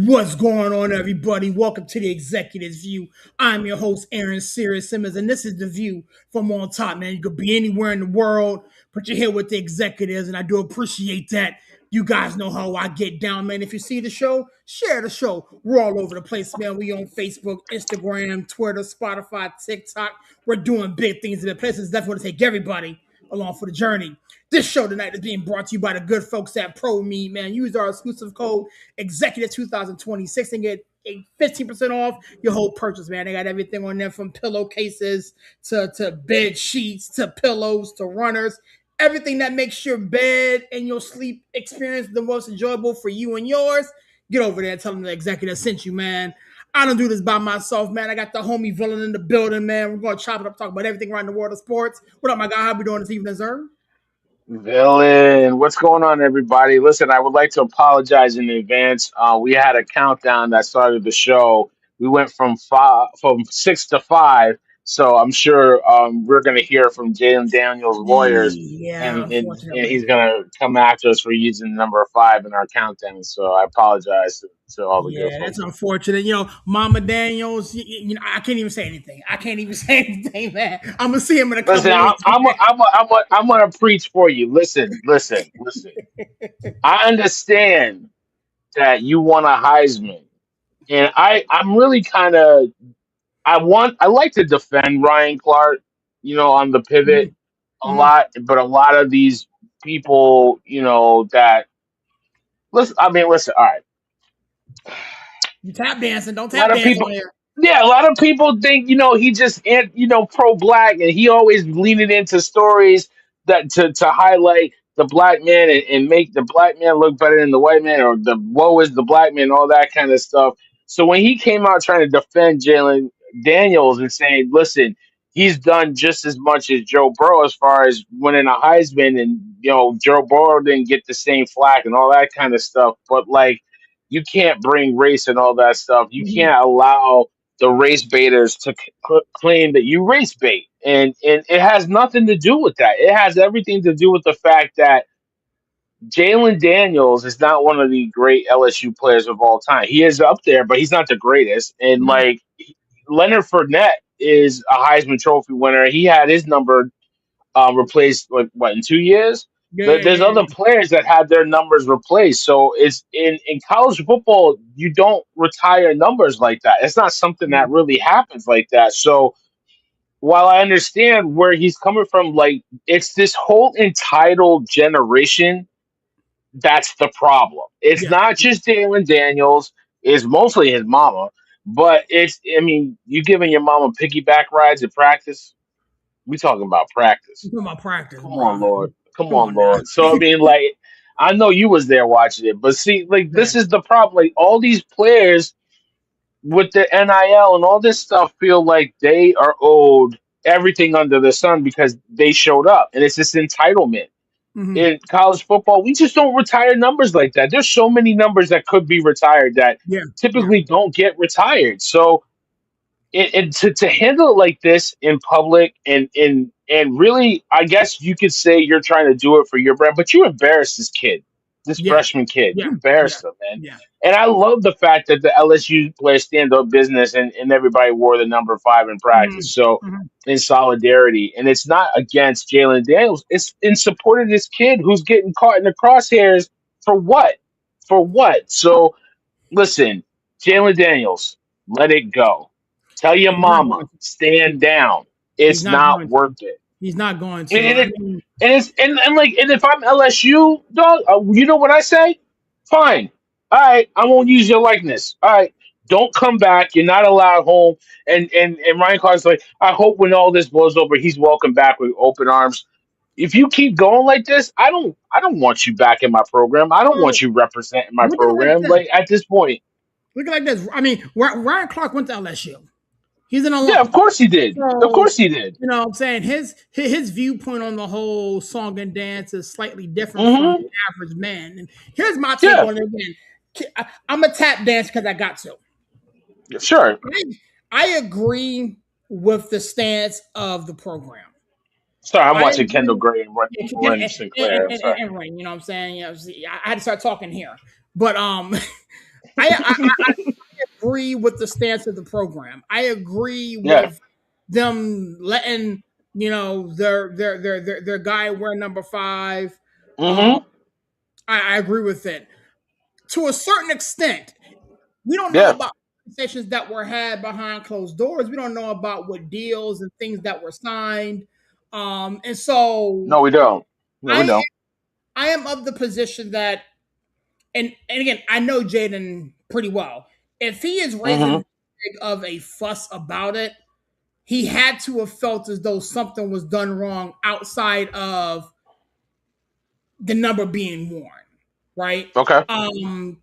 What's going on, everybody? Welcome to the Executive's View. I'm your host, Aaron Sirius Simmons, and this is the view from on top, man. You could be anywhere in the world, but you're here with the executives, and I do appreciate that. You guys know how I get down, man. If you see the show, share the show. We're all over the place, man. We on Facebook, Instagram, Twitter, Spotify, TikTok. We're doing big things in the places. Definitely want to take everybody along for the journey. This show tonight is being brought to you by the good folks at ProMe, man. Use our exclusive code Executive 2026 and get a 15% off your whole purchase, man. They got everything on there from pillowcases to bed sheets to pillows to runners. Everything that makes your bed and your sleep experience the most enjoyable for you and yours. Get over there and tell them the executive sent you, man. I don't do this by myself, man. I got the homie villain in the building, man. We're going to chop it up, talk about everything around the world of sports. What up, my guy? How we doing this evening, sir? Villain, what's going on, everybody? Listen, I would like to apologize in advance. We had a countdown that started the show. We went from 6 to 5, so I'm sure we're going to hear from Jalen Daniels' lawyers, Yeah, and unfortunately. he's going to come after us for using the number 5 in our countdown. So I apologize to all the good Yeah, that's folks. unfortunate. Mama Daniels, I can't even say anything. I can't even say anything, man. I'm going to see him in a Listen, couple weeks. I'm gonna preach for you. Listen. I understand that you want a Heisman. And I'm really kind of I like to defend Ryan Clark, on the pivot Mhm, a mhm. lot, but a lot of these people, that listen, all right. You tap dancing. Don't A lot tap of dance people on here. Yeah, a lot of people think, he just pro black, and he always leaning into stories that to highlight the black man, and make the black man look better than the white man, or the woe is the black man, all that kind of stuff. So when he came out trying to defend Jalen Daniels and saying, listen, he's done just as much as Joe Burrow as far as winning a Heisman, and Joe Burrow didn't get the same flack and all that kind of stuff, but like, you can't bring race and all that stuff. You Mhm. can't allow the race baiters to claim that you race bait, and it has nothing to do with that. It has everything to do with the fact that Jalen Daniels is not one of the great LSU players of all time. He is up there, but he's not the greatest. And Mhm. like, Leonard Fournette is a Heisman Trophy winner. He had his number replaced, like, what, in 2 years. Yeah, yeah, There's yeah, other yeah. players that had their numbers replaced. So it's in college football, you don't retire numbers like that. It's not something that Mhm. really happens like that. So while I understand where he's coming from, like, it's this whole entitled generation that's the problem. It's Yeah. not just Jalen Daniels; it's mostly his mama. But I mean, you giving your mama piggyback rides at practice? We talking about practice. You talking about practice, Come bro. on, Lord. Come Come on, on now. Lord. So I mean, like, I know you was there watching it, but see, like, Yeah. this is the problem. Like, all these players with the NIL and all this stuff feel like they are owed everything under the sun because they showed up, and it's this entitlement. Mhm. In college football, we just don't retire numbers like that. There's so many numbers that could be retired that Yeah. Yeah. typically don't get retired. So and to handle it like this in public, and really, I guess you could say you're trying to do it for your brand, but you embarrassed this kid, this Yeah. freshman kid. Yeah. You Yeah. embarrassed him, man. Yeah. And I love the fact that the LSU players stand up business, and everybody wore the number 5 in practice. Mhm. So Mhm. in solidarity, and it's not against Jalen Daniels, it's in support of this kid who's getting caught in the crosshairs for what? For what? So listen, Jalen Daniels, let it go. Tell your He's not mama, going to. stand down. He's It's not not going to. worth it. He's not going And to. I it, mean, and it's and like, and if I'm LSU, dog, you know what I say? Fine. All right, I won't use your likeness. All right, don't come back. You're not allowed home. And Ryan Clark's like, I hope when all this blows over, he's welcome back with open arms. If you keep going like this, I don't want you back in my program. I don't so want you representing my look at it like program. this. Like, at this point. Look at it like this. I mean, Ryan Clark went to LSU. He's an Yeah, of alum. course he did. Of So, course he did. what I'm saying, his viewpoint on the whole song and dance is slightly different from Hmm. the average man. And here's my take Yeah, on it again. I'm a tap dance because I got to. sure. I agree with the stance of the program. Sorry, I'm I watching Kendall agree. Gray and Run And, Sinclair. I'm sorry. right, you know what I'm saying? I had to start talking here. But I agree with the stance of the program. I agree Yeah. with them letting their guy wear number 5. Um, Mm-hmm. I agree with it to a certain extent. We don't know Yeah. about conversations that were had behind closed doors. We don't know about what deals and things that were signed. And so No, we don't. No, we I don't. I am of the position that, and again, I know Jaden pretty well. If he is Mm-hmm. raising big of a fuss about it, he had to have felt as though something was done wrong outside of the number being worn, right? Okay.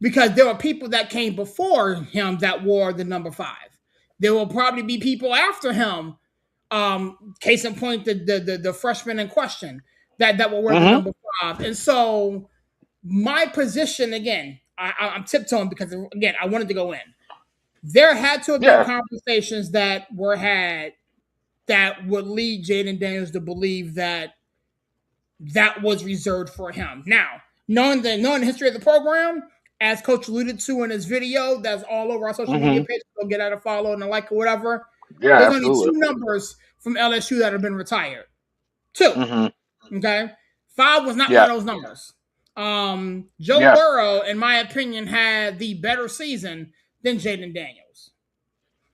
Because there were people that came before him that wore the number 5. There will probably be people after him. Case in point, the freshman in question that will wear the Mm-hmm. number 5, and so my position again, I'm tiptoeing because again, I wanted to go in. There had to have been Yeah. conversations that were had that would lead Jaden Daniels to believe that that was reserved for him. Now, knowing the history of the program, as Coach alluded to in his video, that's all over our social media Mm-hmm. page. Go get out a follow and a like or whatever. Yeah, There's only two absolutely. numbers from LSU that have been retired. Two. Mm-hmm. Okay. 5 was not one Yeah. of those numbers. Joe Yeah. Burrow, in my opinion, had the better season than Jaden Daniels.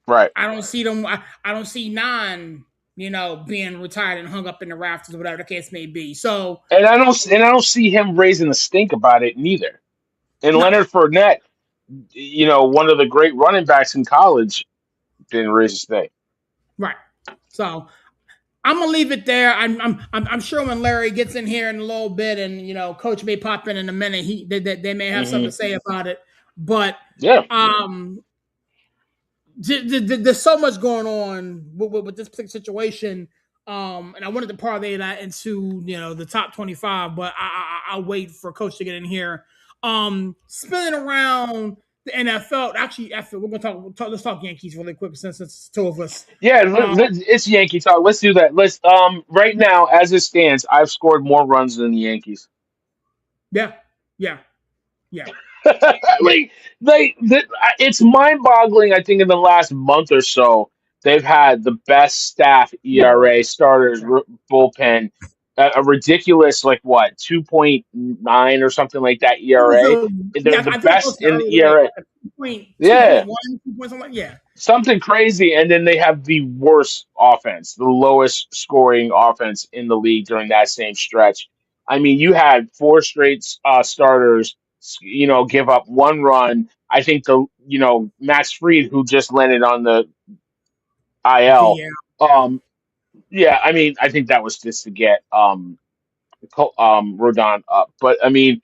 Right. I don't see them. I don't see 9, being retired and hung up in the rafters, or whatever the case may be. So And I don't see him raising a stink about it neither. And no, Leonard Fournette, one of the great running backs in college, didn't raise a stink. right. So I'm gonna leave it there. I'm sure when Larry gets in here in a little bit, and Coach may pop in a minute. They may have something Mm-hmm. to say about it, but Yeah. um, there's so much going on with this particular situation. And I wanted to parlay that into the top 25, but I'll wait for Coach to get in here. Spinning around the NFL. Actually, after we're gonna talk. Let's talk Yankees really quick since it's 2 of us. Yeah, Um, it's Yankee talk. Let's do that. Let's right now as it stands, I've scored more runs than the Yankees. yeah, yeah, yeah, yeah. like it's mind-boggling. I think in the last month or so, they've had the best staff ERA, starters, bullpen, a ridiculous like what 2.9 or something like that It was ERA. They're the I think it was best in early like ERA. a 2 point, Yeah, 2 point something. Yeah, something crazy, and then they have the worst offense, the lowest scoring offense in the league during that same stretch. I mean, you had four straight starters, give up 1 run. I think Max Fried, who just landed on the IL. yeah. Yeah, I mean, I think that was just to get Rodon up. But I mean,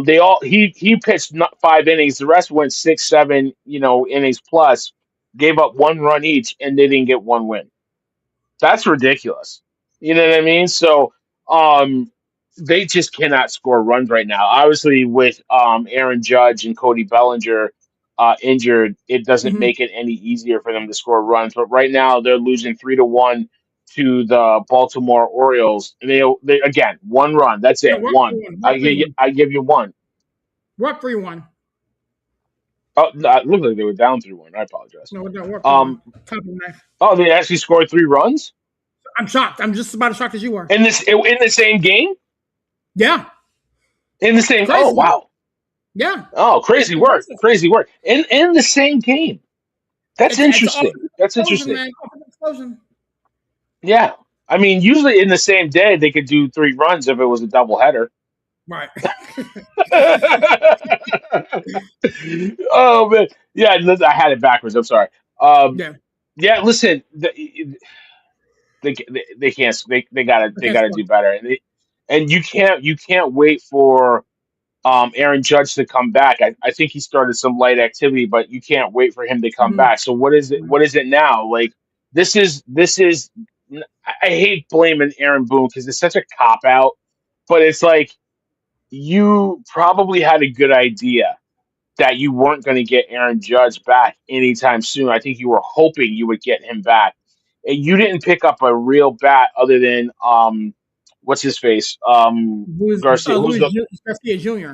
they all he pitched 5 innings. The rest went 6, 7, innings plus. Gave up 1 run each, and they didn't get 1 win. That's ridiculous. You know what I mean? So um, they just cannot score runs right now. Obviously, with Aaron Judge and Cody Bellinger injured, it doesn't Mm-hmm. make it any easier for them to score runs. But right now, they're losing 3-1 to the Baltimore Orioles. And they again 1 run. That's Yeah, it. One. Rock three one, I give you one. Rock 3-1. Oh, no, it looked like they were down 3-1. I apologize. No, Rock 3-1. Um. Top of the knife. Oh, they actually scored 3 runs I'm shocked. I'm just about as shocked as you were. in the same game. Yeah, In the it's same. Oh crazy. wow. Yeah, Oh, it's crazy work. impressive. Crazy work. In the same game. That's It's an interesting. offensive That's explosion, interesting. man. Offensive explosion. Yeah. I mean, usually in the same day they could do 3 runs if it was a doubleheader. Right. Oh man. Yeah, I had it backwards. I'm sorry. Um, Yeah, yeah, listen, they can't they against gotta one. do better. And you can't wait for Aaron Judge to come back. I think he started some light activity, but you can't wait for him to come Mm-hmm. back. So what is it? What is it now? Like this is. I hate blaming Aaron Boone because it's such a cop out, but it's like you probably had a good idea that you weren't going to get Aaron Judge back anytime soon. I think you were hoping you would get him back, and you didn't pick up a real bat other than what's his face Louis, Garcia, who's Louis the Garcia Jr.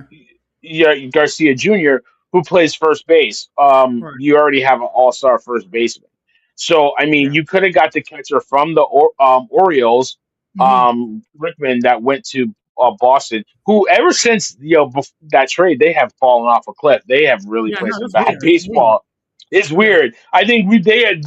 yeah, Garcia Jr., who plays first base, Right. you already have an all-star first baseman. So I mean, Yeah. you could have got the catcher from the Orioles, Hmm. Rickman, that went to Boston. Who ever since that trade, they have fallen off a cliff. They have really Yeah. played No, some that's bad weird. It's weird. baseball. It's Yeah. weird. I think they had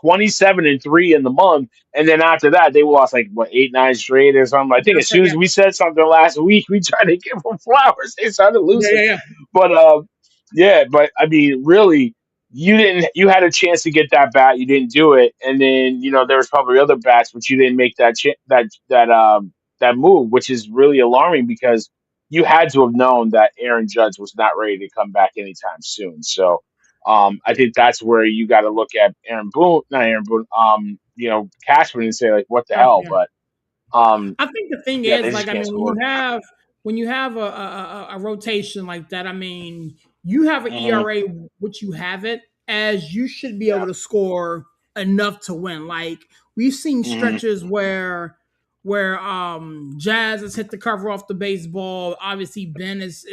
27-3 in the month, and then after that they lost like what 8-9 straight or something. I think That's as right. soon Yeah. as we said something last week, we tried to give them flowers. They started Yeah. losing. Yeah. Yeah. But yeah, but I mean, really, you didn't. You had a chance to get that bat, you didn't do it, and then there was probably other bats, but you didn't make that move, which is really alarming because you had to have known that Aaron Judge was not ready to come back anytime soon. So, I think that's where you got to look at Aaron Boone, not Aaron Boone, Cashman, and say like, what the That's, hell? yeah. But I think the thing yeah, they is, just like, I can't mean, score. when you have a rotation like that, I mean, you have an Hmm. ERA, which you have it as you should be able Yeah. to score enough to win. Like we've seen Hmm. stretches where Jazz has hit the cover off the baseball. Obviously, Ben is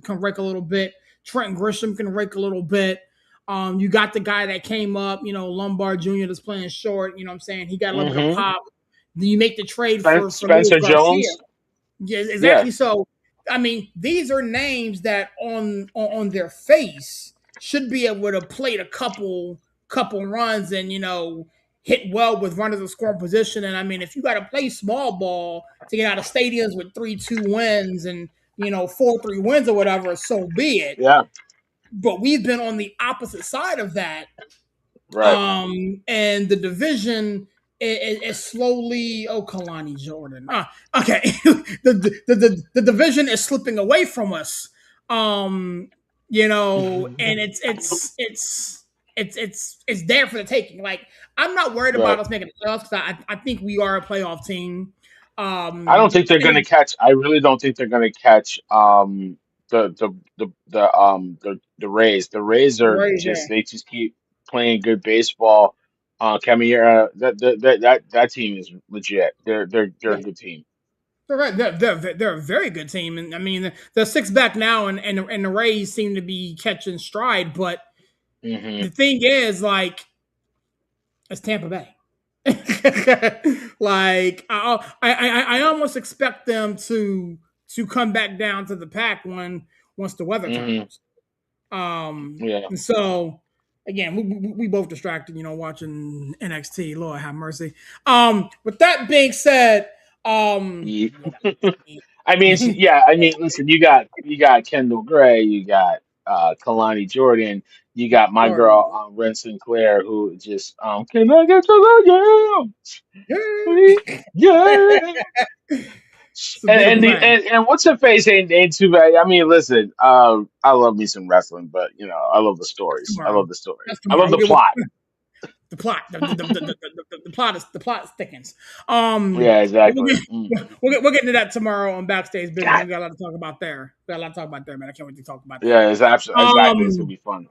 can rake a little bit. Trent Grisham can rake a little bit. You got the guy that came up, Lombard Jr. that's playing short. You know what I'm saying? He got a little bit of Hmm. pop. Then you make the trade for Luis Spencer Garcia. Jones. Yeah, Yeah. exactly. So, I mean, these are names that on their face should be able to plate a couple runs and hit well with runners in scoring position. And I mean, if you got to play small ball to get out of stadiums with 3-2 wins and 4-3 wins or whatever, so be it. Yeah. But we've been on the opposite side of that, Right. and the division is slowly. Oh, Kalani Jordan. Okay. The division is slipping away from us. Um, and it's there for the taking. Like I'm not worried about Right. us making the playoffs because I think we are a playoff team. I don't think I they're going to think catch. I really don't think they're going to catch the Rays. The Rays the are Rays. Yeah, just they just keep playing good baseball. Camilla, that team is legit. They're a yeah. good team. They're right. They're a very good team, and I mean they're six back now, and the Rays seem to be catching stride. But Hmm. the thing is, like, it's Tampa Bay. Like I almost expect them to come back down to the pack once the weather Hmm. turns. Yeah. And so again, we both distracted, watching NXT. Lord have mercy. With that being said, um, Ye- yeah, I mean, yeah. I mean, listen. You got Kendall Gray. You got Kalani Jordan. You got my Jordan. girl Ren Sinclair, who just can I get to the Yeah. yeah, yeah. It's a And beautiful and the thing. and what's her face ain't too bad. I mean, listen, I love me some wrestling, but I love the That's stories. I tomorrow. love the stories. That's I love tomorrow. the plot. The plot. The plot thickens. Yeah, We'll exactly. get, we'll get into that tomorrow on backstage business. God, We got a lot to talk about there. We got a lot to talk about there, man. I can't wait to talk about that. yeah, it's absolutely exactly. It's gonna Um, be fun.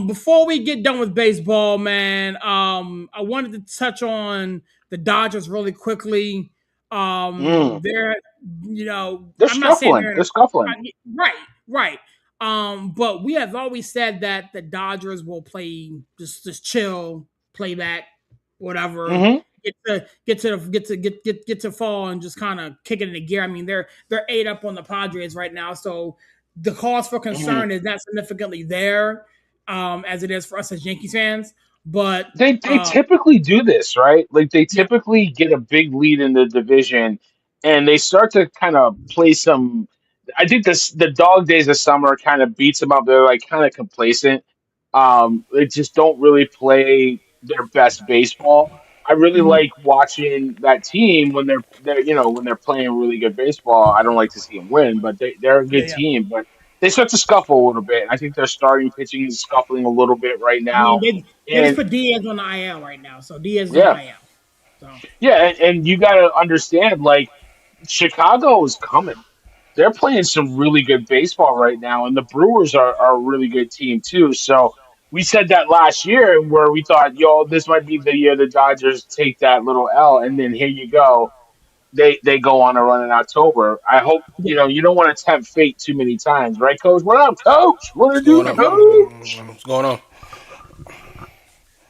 before we get done with baseball, man, I wanted to touch on the Dodgers really quickly. Mm. They're, They're I'm not saying scuffling. they're in They're scuffling. right, right. But we have always said that the Dodgers will play just chill, play back, whatever. Hmm. Get to fall and just kind of kick it into gear. I mean, they're 8 up on the Padres right now, so the cause for Hmm. concern is not significantly there, as it is for us as Yankees fans. But They typically do this, right? Like they yeah, typically get a big lead in the division, and they start to kind of play some. I think the dog days of summer kind of beats them up. They're like kind of complacent. They just don't really play their best baseball. I really mhm, like watching that team when they're playing really good baseball. I don't like to see them win, but they're a yeah, good yeah. team. But they start to scuffle a little bit. I think their starting pitching is scuffling a little bit right I mean, now. they just And put Diaz on the IL right now, so Diaz is on the yeah, IL. So yeah, and you got to understand, like Chicago is coming. They're playing some really good baseball right now, and the Brewers are a really good team too. So we said that last year, where we thought, yo, this might be the year the Dodgers take that little L, and then here you go. they go on a run in October. I hope you don't want to tempt fate too many times, right, Coach? What up, Coach? What to What's do, going on? Coach? What's going on?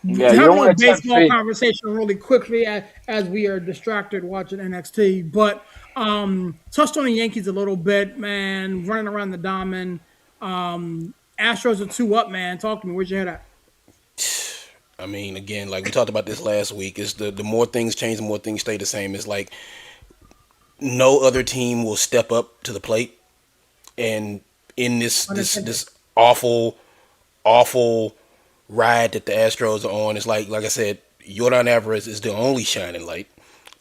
Yeah, you Have a don't little want to tempt baseball fate. conversation really quickly as we are distracted watching NXT. But touched on the Yankees a little bit, man. Running around the diamond. Astros are 2 up, man. Talk to me. Where's your head at? I mean, again, like we talked about this last week, is the more things change, the more things stay the same. It's like no other team will step up to the plate, and in Unintended. this awful awful ride that the Astros are on, it's like I said, Jordan Alvarez is the only shining light.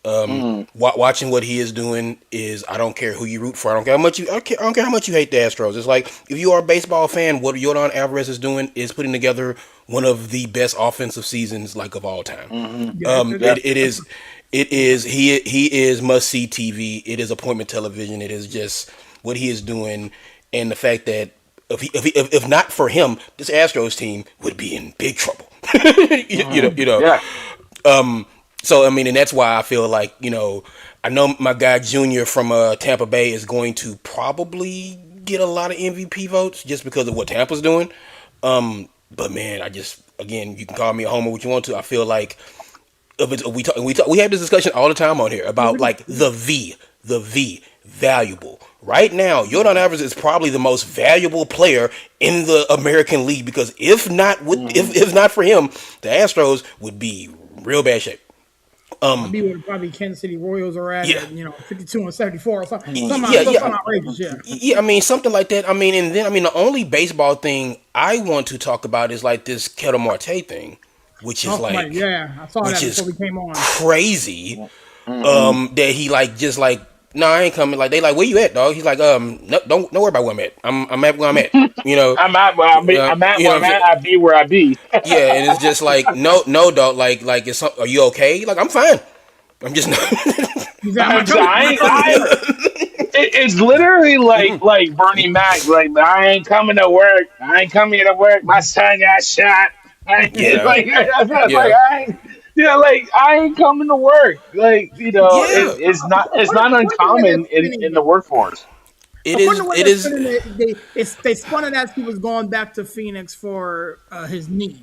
Mm, Watching what he is doing is, I don't care who you root for. I don't care how much I don't care how much you hate the Astros. It's like, if you are a baseball fan, what Jordan Alvarez is doing is putting together one of the best offensive seasons like of all time. mm-hmm. Yeah, Yep. It is he is must see TV. It is appointment television. It is just what he is doing, and the fact that if not for him, this Astros team would be in big trouble. You know. Yeah. So I mean, and that's why I feel like, I know my guy Junior from Tampa Bay is going to probably get a lot of MVP votes just because of what Tampa's doing. But man, I just, again, you can call me a homer what you want to. I feel like, if it's, we have this discussion all the time on here about like the V valuable. Right now, Jordan Alvarez is probably the most valuable player in the American League, because if not for him, the Astros would be real bad shape. I'll be where probably Kansas City Royals are at, Yeah, 52 and 74 or something. yeah, Something yeah, outrageous, yeah. yeah. I mean, something like that. I mean, and then, I mean, the only baseball thing I want to talk about is like this Ketel Marte thing, which is Oh, my, like, yeah. I saw which that before is we came on. crazy. Mm-hmm. That he like just like, no, I ain't coming. Like, they like, where you at, dog? He's like, no, don't worry about where I'm at. I'm at where I'm at. I'm at where I'm at You know where what I'm I'm saying? at. I be where I be. Yeah, and it's just like, no, dog. Like, are you okay? Like, I'm fine. I'm just not. He's like, my coach, I my ain't, coach is I hurt. it's literally like Bernie Mac, like, I ain't coming to work. I ain't coming to work. My son got shot. It's Yeah, like it's like yeah, I ain't, like, I ain't coming to work. Like, yeah. it's not According to the way they're uncommon spinning in the it, workforce. It according to is. the way It they're is. spinning it, they spun it as he was going back to Phoenix for his knee.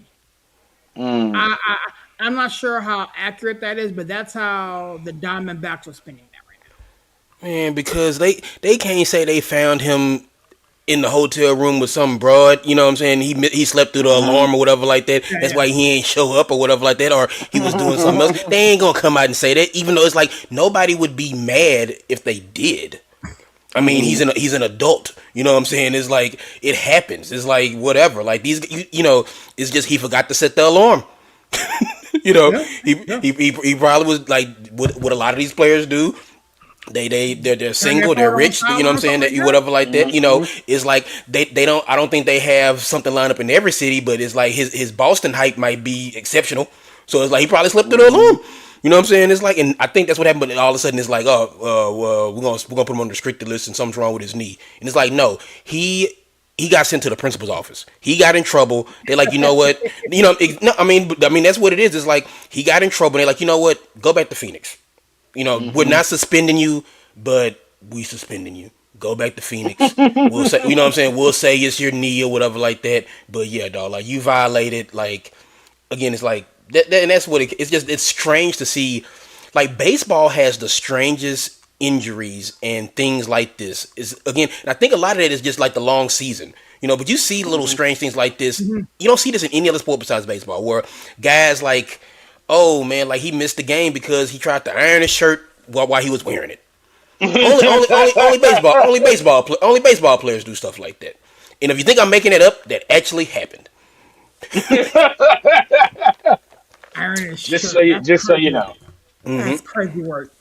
Mm. I, I I'm not sure how accurate that is, but that's how the Diamondbacks are spinning that right Man, because they can't say they found him in the hotel room with some broad, you know what I'm saying? He slept through the Mm-hmm. alarm or whatever like that. now. That's Yeah, why he ain't show up or whatever like that, or he was doing something else. They ain't gonna come out and say that, even though it's like nobody would be mad if they did. I mean, Mm-hmm. he's an adult. You know what I'm saying? It's like, it happens. It's like, whatever. Like, it's just he forgot to set the alarm. you know, yeah, yeah. he probably was like what a lot of these players do. They're Turn their single, they're car on rich, you know what silent I'm or saying, something that like that. whatever like that, Mm-hmm. it's like they don't, I don't think they have something lined up in every city, but it's like his Boston hype might be exceptional. So it's like he probably slept through the Mm-hmm. alarm. You know what I'm saying? It's like, and I think that's what happened. But all of a sudden, it's like, oh, well, we're gonna put him on the restricted list, and something's wrong with his knee. And it's like, no, he got sent to the principal's office. He got in trouble. They're like, you know what? No, I mean, that's what it is. It's like he got in trouble. They're like, you know what? Go back to Phoenix. We're Mm-hmm. not suspending you, but we suspending you. Go back to Phoenix. We'll say, you know what I'm saying? We'll say it's your knee or whatever like that. But yeah, dog, like, you violated. Like, again, it's like and that's what it's strange to see. Like, baseball has the strangest injuries and things like this. Is again, and I think a lot of that is just like the long season. But you see little Mm-hmm. strange things like this. You don't see this in any other sport besides baseball, where guys like, oh man, like he missed the game because he tried to iron his shirt while he was wearing it. Only baseball players do stuff like that. And if you think I'm making it up, that actually happened. Iron his just shirt. so you That's just so you crazy. know. That's crazy work.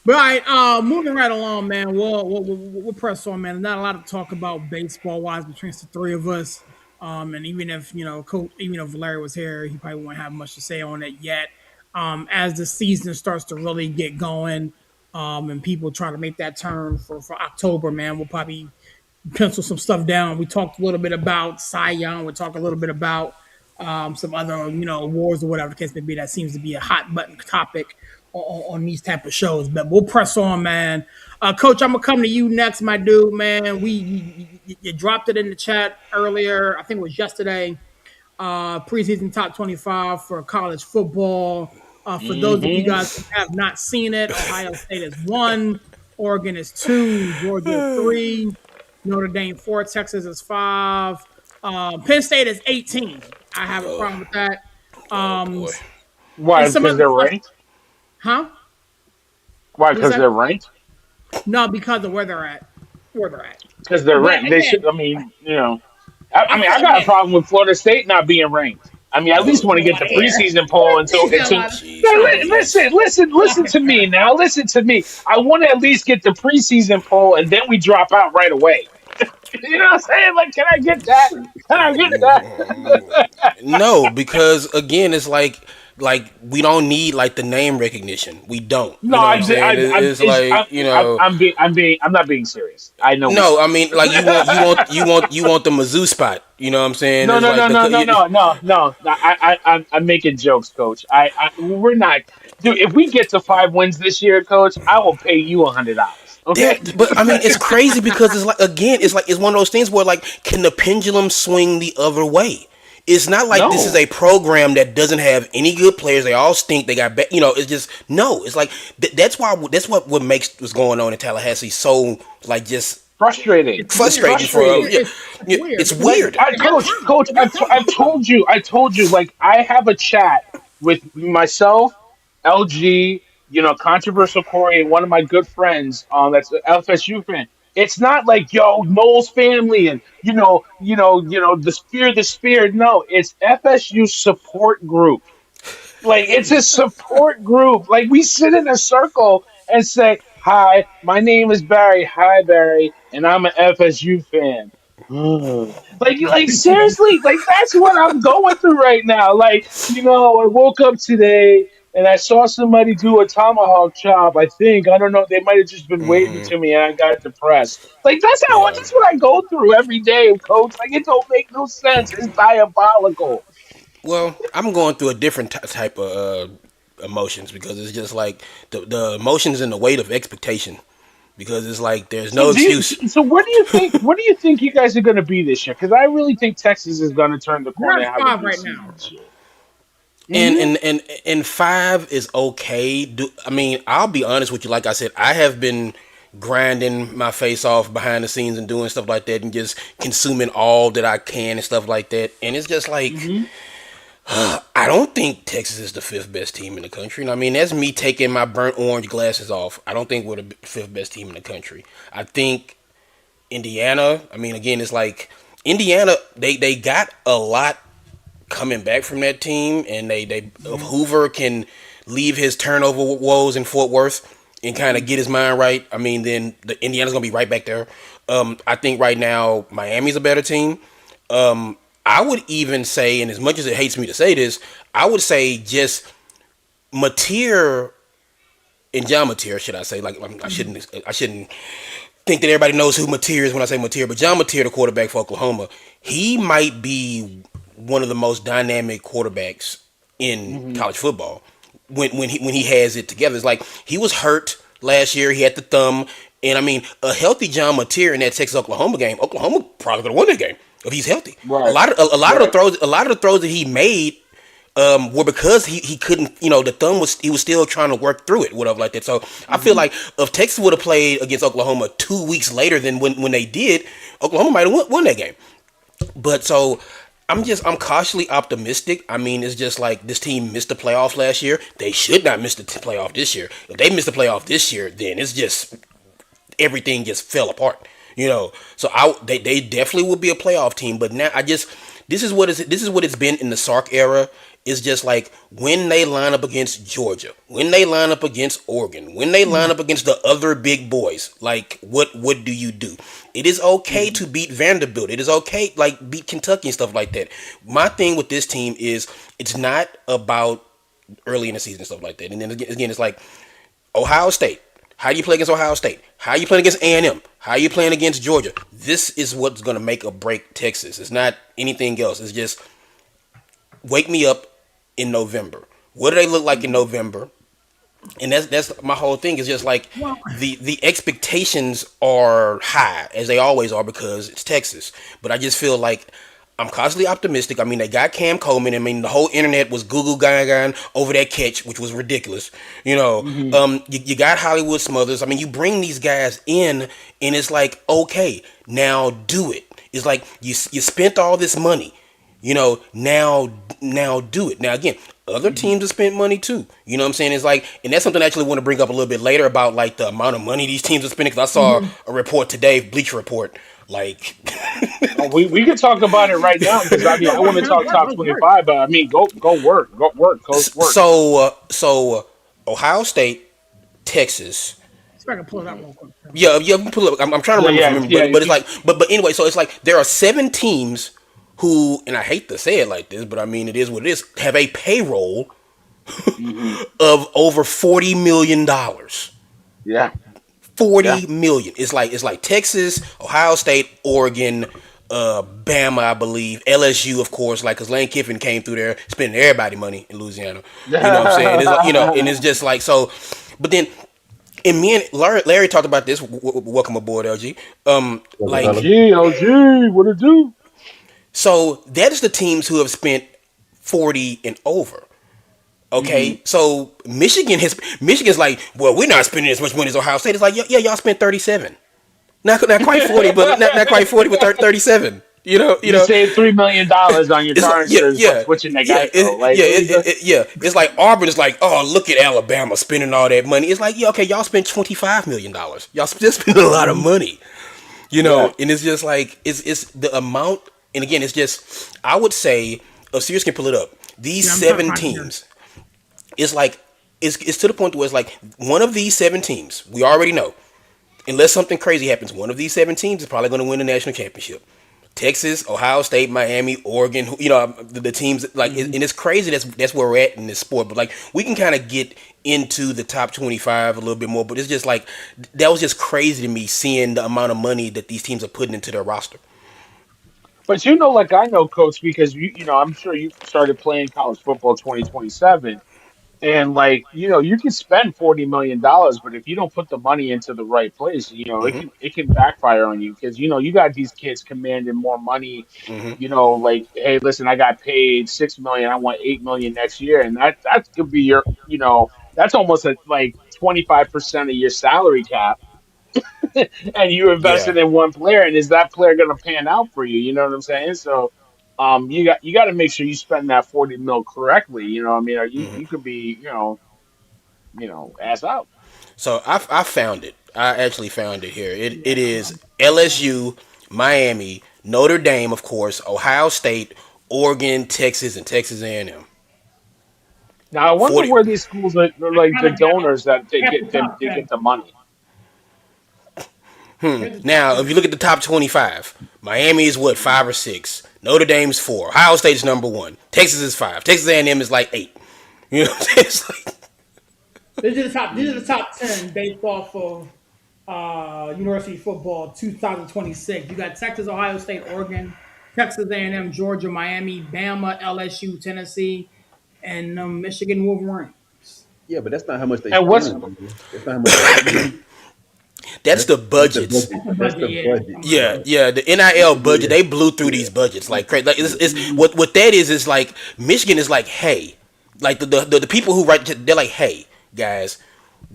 But all right, moving right along, man. We'll press on, man. Not a lot to talk about baseball wise between the three of us. And even if Coach, even if Larry was here, he probably won't have much to say on it yet. As the season starts to really get going, and people try to make that turn for October, man, we'll probably pencil some stuff down. We talked a little bit about Cy Young. We talked a little bit about some other awards or whatever the case may be. That seems to be a hot button topic on these type of shows. But we'll press on, man. Coach, I'm gonna come to you next, my dude, man. You dropped it in the chat earlier. I think it was yesterday. Preseason top 25 for college football. For those of you Hmm. guys who have not seen it, Ohio State is one, Oregon is two, Georgia is three, Notre Dame four, Texas is five, Penn State is 18. I have a Oh, problem with that. oh Um, boy. Why? and some Because other they're stuff, ranked. huh? Why? What is Because that? they're ranked. No, because of where they're at. Where they're at. Because they're But ranked. They should. again, I mean, you know. I I mean, feel I got a again. problem with Florida State not being ranked. I mean, I at least Oh want to Get get out the of here. preseason poll Get until. out of Now, Jesus, Get out of here. please. listen to me now. Listen to me. I want to at least get the preseason poll, and then we drop out right away. You know what I'm saying? Like, can I get that? Can I get that? No, because again, it's like we don't need like the name recognition. We don't. No, You know what I'm saying? It's like I'm not being serious. I know we no. I suck. mean, like you want the Mizzou spot. You know what I'm saying? No, It's no, like no, no, no, no, no, no. No, I'm making jokes, Coach. We're not, dude. If we get to 5 wins this year, Coach, I will pay you $100. Okay? that. But I mean, it's crazy because it's like again, it's one of those things where like, can the pendulum swing the other way? It's not like this is No, a program that doesn't have any good players. They all stink. They got, it's just no. It's like that's what makes what's going on in Tallahassee so like just frustrating. It's It's weird. frustrating It's for frustrating. weird. It's weird. it's Like, weird. You're right. Coach, You're right. I told you, like, I have a chat with myself, LG, controversial Corey, and one of my good friends, that's an FSU fan. It's not like, yo, Noel's family and the spear. No, it's FSU support group. Like, it's a support group. Like, we sit in a circle and say, "Hi, my name is Barry. Hi, Barry, and I'm an FSU fan." like seriously, like that's what I'm going through right now. Like, I woke up today and I saw somebody do a tomahawk chop. I think, I don't know, they might have just been waving Hmm. to me and I got depressed. Like, Yeah. that's what I go through every day, Coach. Like, it don't make no sense. It's diabolical. Well, I'm going through a different type of emotions because it's just like the emotions and the weight of expectation because it's like there's So no do you? excuse. So where do you think? Where do you think you guys are going to be this year? Because I really think Texas is going to turn the They're corner at and have a five good right season now. this year. And Hmm. and and and five is okay. I mean, I'll be honest with you. Like I said, I have been grinding my face off behind the scenes and doing stuff like that and just consuming all that I can and stuff like that. And it's just like Hmm. I don't think Texas is the fifth best team in the country. And I mean, that's me taking my burnt orange glasses off. I don't think we're the fifth best team in the country. I think Indiana. I mean, again, it's like Indiana. They got a lot coming back from that team, and they if Hoover can leave his turnover woes in Fort Worth and kind of get his mind right. I mean, then the Indiana's gonna be right back there. I think right now Miami's a better team. I would even say, and as much as it hates me to say this, I would say just Mateer and John Mateer, should I say? Like I shouldn't think that everybody knows who Mateer is when I say Mateer, but John Mateer, the quarterback for Oklahoma, he might be one of the most dynamic quarterbacks in Hmm. college football. When he has it together, it's like he was hurt last year. He had the thumb, and I mean, a healthy John Mateer in that Texas Oklahoma game, Oklahoma probably could have won that game if he's healthy. A Right. lot of the Right. throws, that he made were because he couldn't, the thumb he was still trying to work through it, whatever like that. So I feel Hmm. like if Texas would have played against Oklahoma 2 weeks later than when they did, Oklahoma might have won that game. But so I'm cautiously optimistic. I mean, it's just like this team missed the playoffs last year. They should not miss the playoff this year. If they miss the playoff this year, then it's just everything just fell apart. So they definitely will be a playoff team. But now this is what it's been in the Sark era. It's just like when they line up against Georgia, when they line up against Oregon, when they line up against the other big boys. Like what do you do? It is okay Hmm. to beat Vanderbilt. It is okay like beat Kentucky and stuff like that. My thing with this team is it's not about early in the season and stuff like that. And then again, it's like Ohio State. How do you play against Ohio State? How are you playing against A&M? How are you playing against Georgia? This is what's going to make or break Texas. It's not anything else. It's just wake me up in November. What do they look like in Hmm. November? and that's my whole thing is just like Well, the expectations are high as they always are because it's Texas. But I just feel like I'm constantly optimistic. I mean, they got Cam Coleman. I mean, the whole internet was Google gaga over that catch, which was ridiculous. Hmm. You got Hollywood Smothers. I mean, you bring these guys in, and it's like, okay, now do it. It's like you spent all this money. Now do it. Now again, other teams have spent money too. You know what I'm saying? It's like, and that's something I actually want to bring up a little bit later about like the amount of money these teams are spending. Because I saw mhm. a report today, Bleacher Report, like Oh, we could talk about it right now because I mean No, I want to talk top let's work. 25, but I mean go work, coach work. so Ohio State, Texas. See if I can pull it up real quick. Yeah, we pull up. I'm trying to Yeah, remember from yeah, memory, yeah. but it's like, but anyway, so it's like there are 7 teams who, and I hate to say it like this, but I mean it is what it is, have a payroll Hmm. of over $40 million. Yeah, yeah. 40 million. It's like Texas, Ohio State, Oregon, Bama, I believe, LSU, of course, like because Lane Kiffin came through there spending everybody money in Louisiana. You know what I'm saying? It's like, and it's just like so. But then, and me and Larry talked about this. Welcome aboard, LG. Welcome, fellas. Like OG, what it do? so that is the teams who have spent 40 and over. Hmm. Okay, so Michigan's like, well, we're not spending as much money as Ohio State. It's like, yeah, y'all spent 37. Not quite 40, but not quite 40, but 37. You saved $3 million on your It's like, car yeah, insurance by yeah, switching to yeah, Geico. Like, what is that? yeah. It's like Auburn is like, oh, look at Alabama spending all that money. It's like, yeah, okay, y'all spent $25 million. Y'all still spending a lot of Hmm. money. Yeah. And it's just like it's the amount. And again, it's just I would say, Sirius can pull it up. These Yeah, I'm trying to seven find it here. teams, it's like it's to the point where it's like one of these 7 teams we already know. Unless something crazy happens, one of these 7 teams is probably going to win the national championship. Texas, Ohio State, Miami, Oregon. The teams like, Hmm. and it's crazy. That's where we're at in this sport. But like, we can kind of get into the top 25 a little bit more. But it's just like that was just crazy to me seeing the amount of money that these teams are putting into their roster. But like I know, coach, because I'm sure you started playing college football 2027. And like, you can spend $40 million, but if you don't put the money into the right place, Hmm. it can backfire on you because you got these kids commanding more money. Hmm. Like, hey, listen, I got paid 6 million, I want 8 million next year, and that could be that's almost like 25% of your salary cap, and you Yeah. invested in one player, and is that player going to pan out for you? You know what I'm saying? So. You got to make sure you spend that 40 mil correctly. You know, what I mean, or you could be, ass out. So I found it. I actually found it here. It Yeah, is LSU, Miami, Notre Dame, of course, Ohio State, Oregon, Texas, and Texas A&M. Now I wonder 40. where these schools are I like kind the of got donors that they half the get them top they get 10. the money. Here's the top Now, 10. if you look at the top 25, Miami is what, 5 or 6. Notre Dame's 4. Ohio State's number 1. Texas is 5. Texas A&M is like 8. You know what I'm saying? It's like, These are the Mhm. top 10 based off of University football 2026. You got Texas, Ohio State, Oregon, Texas A&M, Georgia, Miami, Bama, LSU, Tennessee, and Michigan Wolverines. Yeah, but that's not how much they And what's spending, baby. That's not how much they spending. that's the That's the budgets. budget. That's the That's budget, the yeah. budget. I'm Yeah, sorry. Right. yeah, the NIL budget, Yeah. they blew through Yeah. these budgets like crazy. Like it's what that is like Michigan is like, hey, like the people who write, they're like, hey, guys,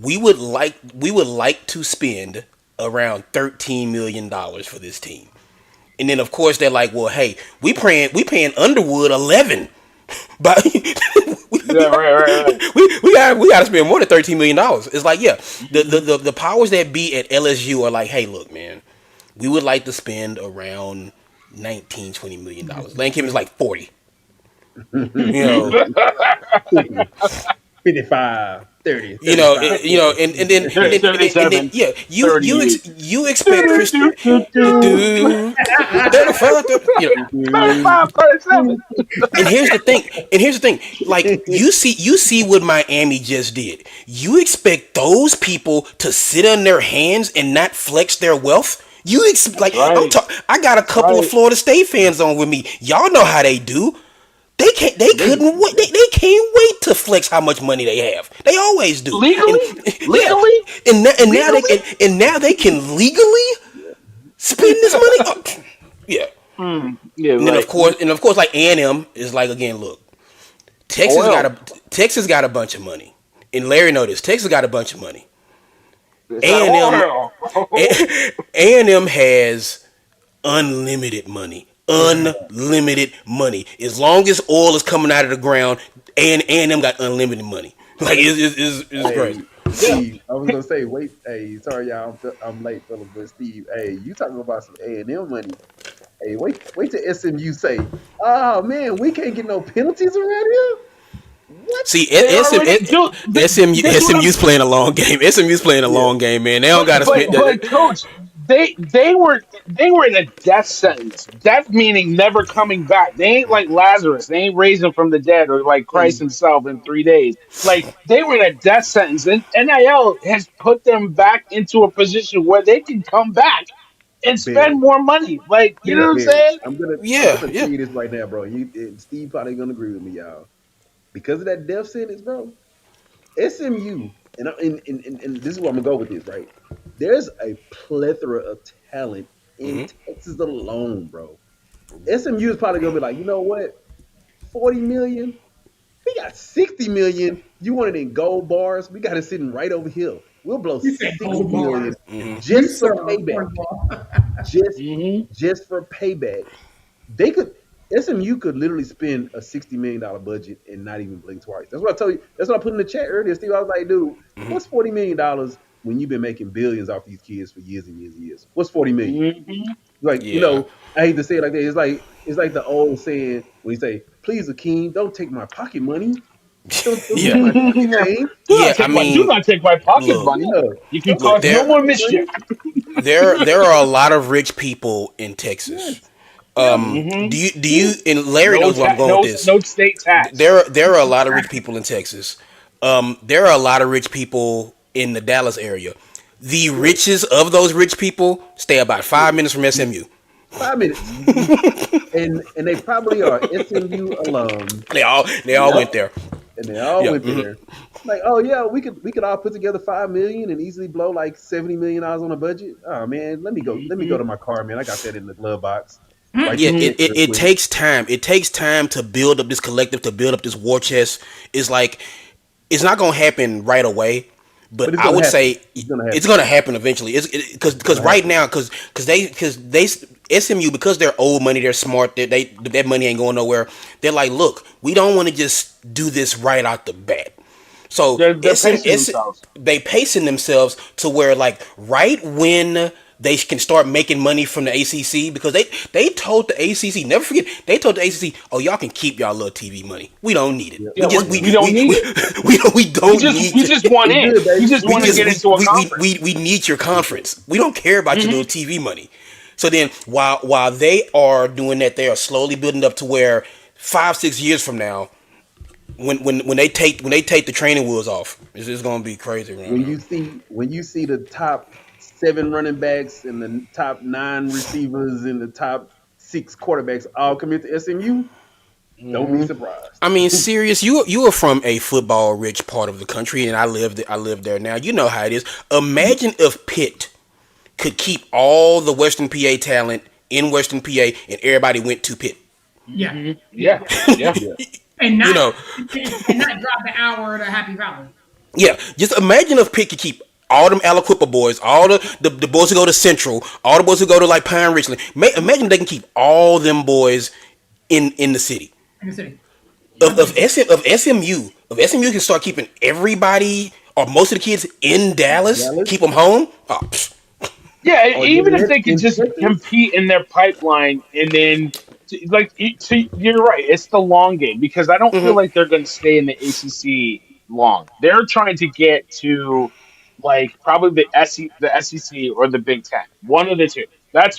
we would like to spend around $13 million for this team. And then of course they're like, well, hey, we paying Underwood 11. But we, Yeah, right. we got to spend more than $13 million. It's like, yeah, the, the Mhm. the the powers that be at LSU are like, hey, look, man, we would like to spend around 19-20 million dollars. Lane Kiffin is like 40. You know, 50, 55, 30, you know, 35, and then and then and then, and then 37, yeah, thirty-eight. you expect Do, Chris do, do, do. do 35, 35, 37. and here's the thing, like you see what Miami just did. You expect those people to sit on their hands and not flex their wealth? That's I right. got a That's couple of right. Florida State fans on with me. Y'all know how they do. They can't. They They couldn't wait. They can't wait to flex how much money they have. They always do. And Legally, yeah, legally, and now they legally. and now they can legally spend this money. Oh, yeah. Yeah, And then like of course, like A&M is like again. Look, oil. Texas got a bunch of money, and Larry know this. Texas got a bunch of money. It's that A&M oil. A&M has unlimited money. Unlimited money. As long as oil is coming out of the ground, A&M got unlimited money. Like it's crazy. Hey, Steve, I was gonna say, wait, hey, sorry y'all, I'm late, fellas, but Steve, hey, you talking about some A&M money? Hey, wait till SMU say, oh man, we can't get no penalties around here. What? See, They already do. This is what I'm. SMU's playing a long game. SMU's playing a Yeah, long game, man. They don't But got to spend. coach, they were in a death sentence. Death meaning never coming back. They ain't like Lazarus. They ain't raising from the dead or like Christ and himself in 3 days. Like they were in a death sentence. And NIL has put them back into a position where they can come back and spend Barry, more money. Like you know what I'm Barry, saying? I'm Yeah, gonna yeah. tell you this right now, bro. You and Steve probably gonna agree with me, y'all. Because of that death sentence, bro. SMU, and this is where I'm gonna go with this, right? There's a plethora of talent in Hmm. Texas alone, bro. SMU is probably gonna be like, you know what? 40 million? We got 60 million. You want it in gold bars? We got it sitting right over here. We'll blow You said 60 gold million bars. You just for sir, payback. first of all. Just Hmm just for payback. They could SMU could literally spend a $60 million budget and not even blink twice. That's what I told you. That's what I put in the chat earlier, Steve. I was like, dude, what's $40 million when you've been making billions off these kids for years and years and years? What's 40 million? hmm Like, Yeah. I hate to say it like that. It's like the old saying when you say, please, Akeem, don't take my pocket money. Don't take Yeah. my pocket do change. Yeah. I do mean, not take my pocket look, money. Yeah. You can Don't take look. cause my no There, more pocket mischief. money. there are a lot of rich people in Texas. Yes. Yeah. Do Hmm you? And Larry No knows where I'm going with this. no state tax. There are a lot of rich people in Texas. There are a lot of rich people in the Dallas area. The Yeah. richest of those rich people stay about Yeah. 5 minutes from SMU. 5 minutes. And they probably are SMU alums. They all Yep. went there. And they all Yeah. went there. Like, oh yeah, we could all put together 5 million and easily blow like $70 million on a budget. Oh man, let me go to my car, man. I got that in the glove box. Write Yeah, this Hmm check it real it quick. takes time. It takes time to build up this collective, to build up this war chest. It's like it's not gonna happen right away, But but it's I gonna would happen. say It's gonna it's happen. gonna happen eventually. It's It's because gonna right happen. now because they SMU, because they're old money, they're smart. They that money ain't going nowhere. They're like, look, we don't want to just do this right out the bat. So they're pacing themselves. they pacing themselves to where like right when they can start making money from the ACC, because they told the ACC, never forget, they told the ACC, oh, y'all can keep y'all little TV money, we don't need it, Yep. we Yeah, just Yep. we don't need it. we don't need We just want We in. good, We baby. just We want to good. get into a conference. we need your conference, we don't care about your little Hmm TV money. So then while they are doing that, they are slowly building up to where 5 6 years from now, when they take the training wheels off, it's gonna be crazy around there. When you see the top seven running backs and the top nine receivers and the top six quarterbacks all commit to SMU, don't be hmm surprised. I mean, serious. You are from a football rich part of the country, and I live there now. You know how it is. Imagine if Pitt could keep all the Western PA talent in Western PA, and everybody went to Pitt. Yeah, Yeah, yeah, yeah. Yeah. and You not know, and not drop the hour to Happy Valley. yeah. Just imagine if Pitt could keep all them Aliquippa boys, all the boys who go to Central, all the boys who go to like Pine Richland. Imagine if they can keep all them boys in the city. In the city. Of That'd be SMU can start keeping everybody or most of the kids in Dallas, Dallas keep them home. Oh, pfft. Yeah, or even if Gillette they could in just Texas. compete in their pipeline and then, like, you're right, it's the long game because I don't feel like they're going to stay in the ACC long. They're trying to get to, like, probably the SEC or the Big Ten, one of the two. That's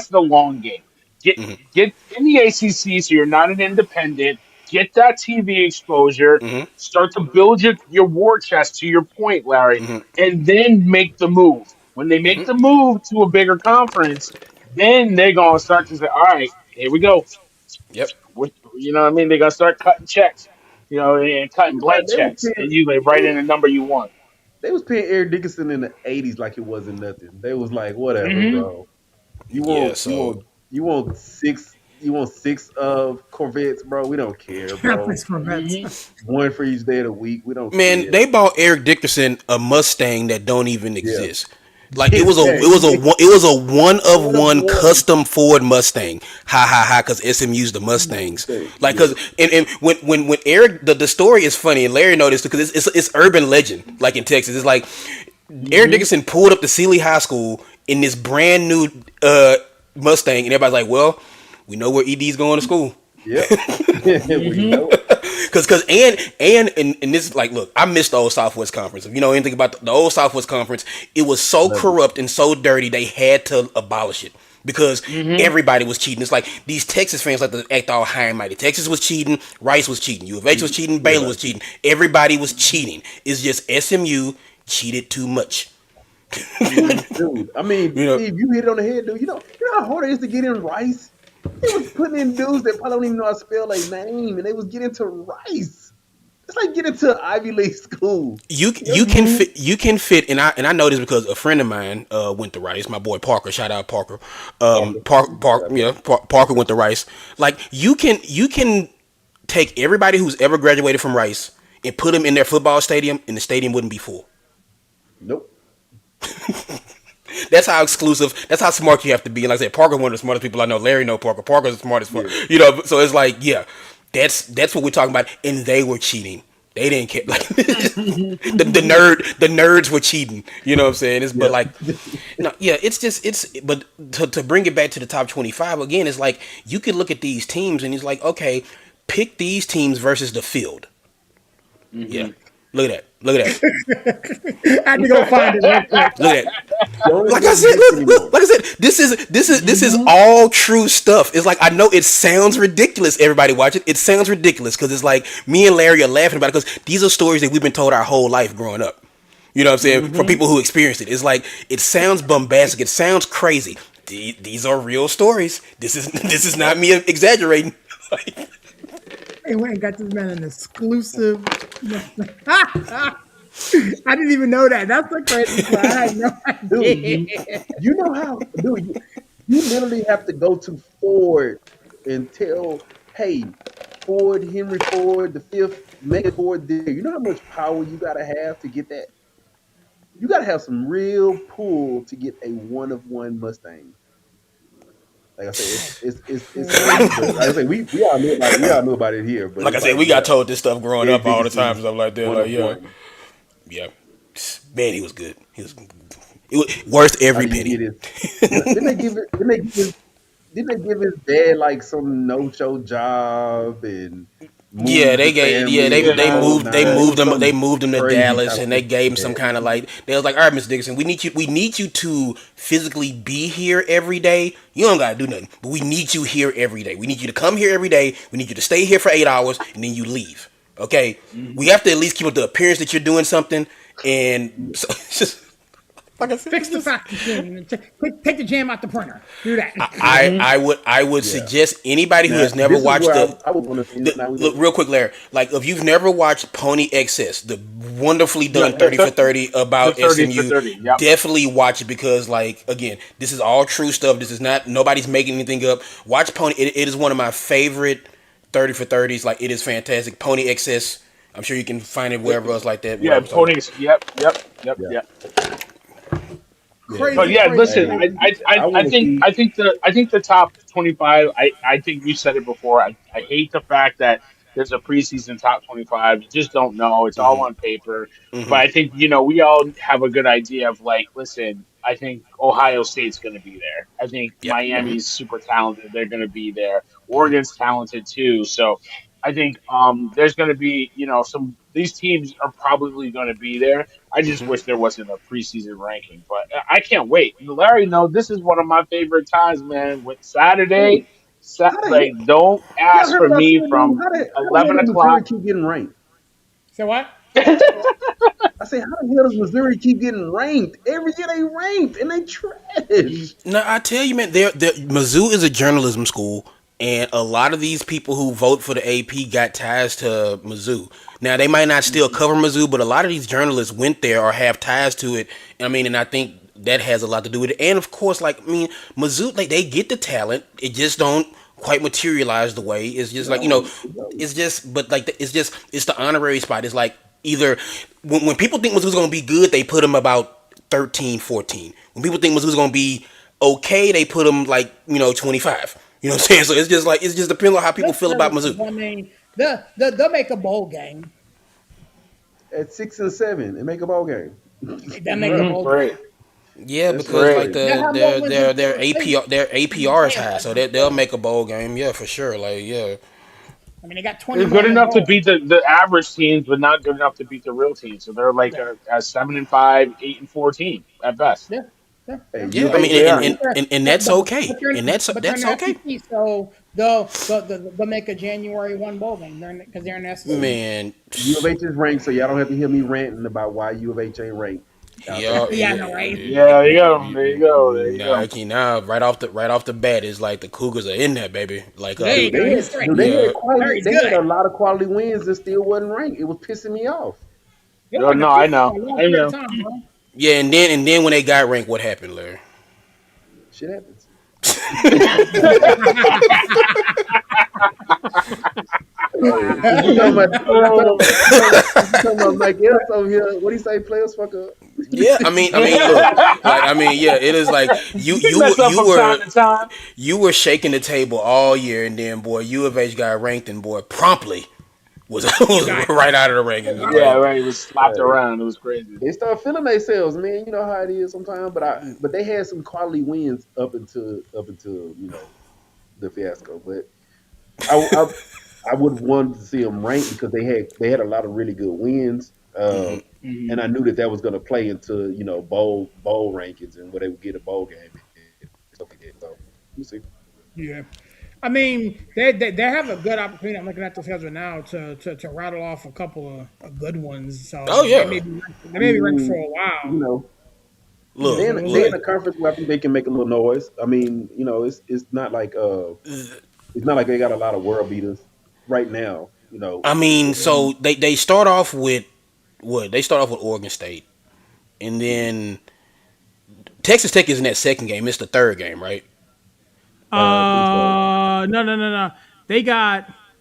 the long game. Get get in the ACC so you're not an independent. Get that TV exposure. Start to build your war chest. To your point, Larry, and then make the move. When they make the move to a bigger conference, then they're gonna start to say, "All right, here we go. Yep. You know what I mean? They're gonna start cutting checks, and cutting Think about blank it, they was checks, and paying you like write in the number you want. Eric Dickerson in the '80s like it wasn't nothing. They was like, whatever, Hmm. bro. You Yeah, want you so want you want six Corvettes, bro. We don't care, bro. Catholics Corvettes. Hmm. One for each day of the week. We don't man, care. they bought Eric Dickerson a Mustang that don't even Yeah, exist. Like exactly. it was a one of One of one one. custom Ford Mustang. Ha ha ha! Because SMU's the Mustangs. Like Yeah. because and when Eric the story is funny and Larry noticed because it's urban legend like in Texas. It's like Eric Hmm. Dickerson pulled up to Sealy High School in this brand new Mustang and everybody's like, well, we know where ED's going to school. Yep. We Hmm. know. Cause and this like look, I missed the old Southwest Conference. If you know anything about the old Southwest Conference, it was so Love it. corrupt and so dirty they had to abolish it because Hmm. everybody was cheating. It's like these Texas fans like to act all high and mighty. Texas was cheating, Rice was cheating, U of H was cheating, Baylor was Everybody. cheating. Everybody was cheating. It's just SMU cheated too much. Hmm. Dude, I mean, You know, Steve, you hit it on the head, dude. You know how hard it is to get in Rice? They was putting in dudes that probably don't even know how to spell a name, and they was getting to Rice. It's like getting to Ivy League school. you Yep. can fit and I know this because a friend of mine went to Rice. My boy Parker, shout out Parker. Parker. Parker went to Rice. Like you can take everybody who's ever graduated from Rice and put them in their football stadium, and the stadium wouldn't be full. Nope. That's how exclusive. That's how smart you have to be. And like I said, Parker's one of the smartest people I know. Larry know Parker. Parker's the smartest. Yeah. So it's like, yeah, that's what we're talking about. And they were cheating. They didn't care. Like the nerds were cheating. You know what I'm saying? It's but Yep. like, no, yeah, it's just but to bring it back to the top 25 again, it's like you could look at these teams and it's like, okay, pick these teams versus the field. Yeah, Hmm. look at that. Look at that. I had to go find it real quick. Look at that. The only Like thing I that said, exists look, anymore. like I said, this is all true stuff. It's like I know it sounds ridiculous. Everybody watch it. It sounds ridiculous because it's like me and Larry are laughing about it because these are stories that we've been told our whole life growing up. You know what I'm saying? From Hmm. people who experienced it. It's like it sounds bombastic. It sounds crazy. These are real stories. This is not me exaggerating. Like, They went and got this man an exclusive. I didn't even know that. That's the crazy part. I had no Dude, idea. you know how, dude, you literally have to go to Ford and tell, hey, Ford, Henry Ford, the fifth, make it Ford there. You know how much power you gotta have to get that? You gotta have some real pull to get a one of one Mustang. Like I said, it's crazy. But like I say, we all knew about it here, but like I it's said, like, we got yeah, told this stuff growing Eric up all the time and Dickerson's stuff like that. one Like, of yeah, one. yeah, man, he was good. It was worth How every do you penny. get it? Didn't they give it? Didn't they give his dad like some no show job and Yeah, move the family and the Yeah. whole nine? It was they some moved him to crazy Dallas kind of and they stuff gave like him some that. kind of like they was like, all right, Mr. Dickerson, we need you to physically be here every day. You don't gotta do nothing, but we need you here every day. We need you to come here every day. We need you to stay here for 8 hours and then you leave. Okay, we Hmm. have to at least keep up the appearance that you're doing something. And so it's just like I said, Fix the fax machine. Take the jam out the printer. Do that. Hmm. I would Yeah. suggest anybody who Now has never this is watched where the I was going to say. Now we look real quick, Larry. Like if you've never watched Pony Excess, the wonderfully Yeah, done 30 for 30 the about 30 for SMU, 30. Yep. definitely watch it because like again, this is all true stuff. This is not nobody's making anything up. Watch Pony. It is one of my favorite 30 for 30s. Like it is fantastic. Pony Excess. I'm sure you can find it wherever else like that. Yeah, Whatever. So ponies. Yep, yep, yep, yeah, yep. yeah, But Crazy, yeah, man. crazy, listen, Hey, crazy. I want to see. I think the top 25. I think you said it before. I hate the fact that there's a preseason top 25. You just don't know. It's all on paper. But I think we all have a good idea of like, listen. I think Ohio State's going to be there. I think Yep. Miami's super talented. They're going to be there. Oregon's talented too. So I think there's going to be some these teams are probably going to be there. I just wish there wasn't a preseason ranking, but I can't wait. Larry, no, this is one of my favorite times, man. With Saturday, Dude, how the like hell? don't Y'all ask heard for what I me said, dude? from How the hell 11 does Missouri o'clock. keep getting ranked? So what? I say, how the hell does Missouri keep getting ranked? Every year they ranked and they trash. No, I tell you, man, Mizzou is a journalism school. And a lot of these people who vote for the AP got ties to Mizzou. Now they might not still cover Mizzou, but a lot of these journalists went there or have ties to it. I mean, and I think that has a lot to do with it. And of course, like I mean, Mizzou, like they get the talent, it just don't quite materialize the way. It's just like it's just, but like it's the honorary spot. It's like either when people think Mizzou's gonna be good, they put them about 13, 14. When people think Mizzou's gonna be okay, they put them like 25. You know what I'm saying? So it's just like it's just depends on how people feel about Mizzou. I mean, they'll make a bowl game. At 6 and 7 and make a ball game. They'll make a bowl Great. game. Yeah, That's because like Great. They'll have more wins than their Florida State. APR their APR is high, so they'll make a bowl game. Yeah, for sure. Like yeah, I mean, they got 20 They're good more in the enough to bowl. beat the average teams, but not good enough to beat the real teams. So they're like Yeah, a 7-5, 8-14 at best. yeah, yeah, Hey, yeah. U yeah. of I H, mean, they and are. and, and, and But that's but okay, but they're and they're in that's the okay. SEC, so they'll make a January 1 bowl game. Because they're in the SEC. Man, U of H is ranked, so y'all don't have to hear me ranting about why U of H ain't ranked. Y'all take yeah, that. Yeah, I know, right? Yeah, there you go. There you go. There you nah, go. okay, now right off the bat, it's like the Cougars are in there, baby. Like There you Dude, go. they had, He's right. dude, they yeah, had quality. Very They had a good. lot of quality wins and still wasn't ranked. It was pissing me off. They were No, no, I undefeated know. for a long I period of know. time, bro. yeah, and then when they got ranked, what happened, Larry? Shit happens. Hey, you talking about Mike Ellis over here? What do you say? Players fuck up. Yeah, look, like yeah, it is like you You you mess up you from time were to time. you were shaking the table all year, and then boy, U of H got ranked, and boy, promptly was, was Got right out of the rankings. Yeah, Like, right. It was slapped Hey, around. It was crazy. they start feeling themselves, man. You know how it is sometimes. But they had some quality wins up until the fiasco. But I I, I would have wanted to see them ranked because they had a lot of really good wins. Hmm. And I knew that was going to play into bowl rankings and where they would get a bowl game and stuff like that. So we'll see. yeah. I mean, they have a good opportunity. I'm looking at the schedule now to rattle off a couple of good ones. oh So yeah, they may be ranked for Mm, a you while. know, Yeah, look, so they in look. a conference where I think they can make a little noise. I mean, it's not like they got a lot of world beaters right now. I mean, so they start off with what? They start off with Oregon State, and then Texas Tech is in that second game. It's the third game, right? I think so. No.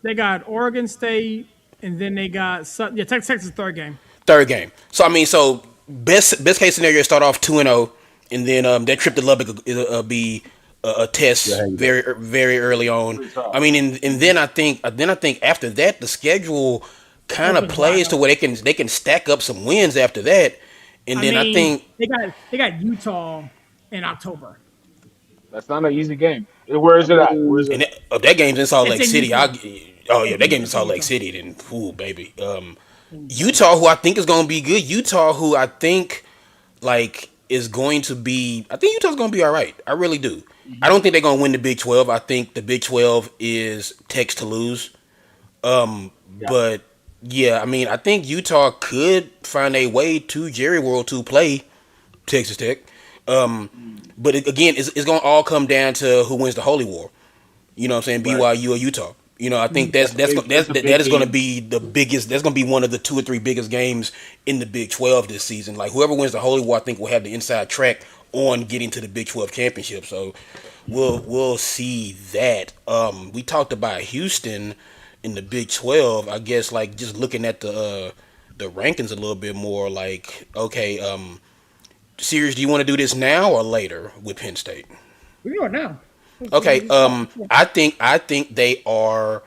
They got Oregon State, and then they got Texas third game. Third game. So I mean, so best case scenario, start off 2-0, and then that trip to Lubbock will be a Yeah, test how you go. very early on. Pretty tough. I mean, and then I think after that the schedule kind of Opens wide plays to up. where they can stack up some wins after that, and I then I mean, think they got Utah in October. That's not an easy game. Where I is it at? Where is mean, it and at? that game's in Salt It's Lake in City. Utah. Oh yeah, It's that in, game in it's in Salt Lake Utah. City. Then ooh baby, In Utah. Utah, who I think is going to be good. Utah, who I think like is going to be. I think Utah's going to be all right. I really do. I don't think they're going to win the Big 12. I think the Big 12 is Tech's to lose. Yeah. But yeah, I mean, I think Utah could find a way to Jerry World to play Texas Tech. But again, it's going to all come down to who wins the Holy War. You know what I'm saying? Right. BYU or Utah. I think That's a big. That's a that big is going to game. be the biggest. That's going to be one of the 2 or 3 biggest games in the Big 12 this season. Like whoever wins the Holy War, I think will have the inside track on getting to the Big 12 championship. So we'll see that. We talked about Houston in the Big 12. I guess like just looking at the rankings a little bit more. Like okay, series, do you want to do this now or later with Penn State? We can do it now. Okay, I think they are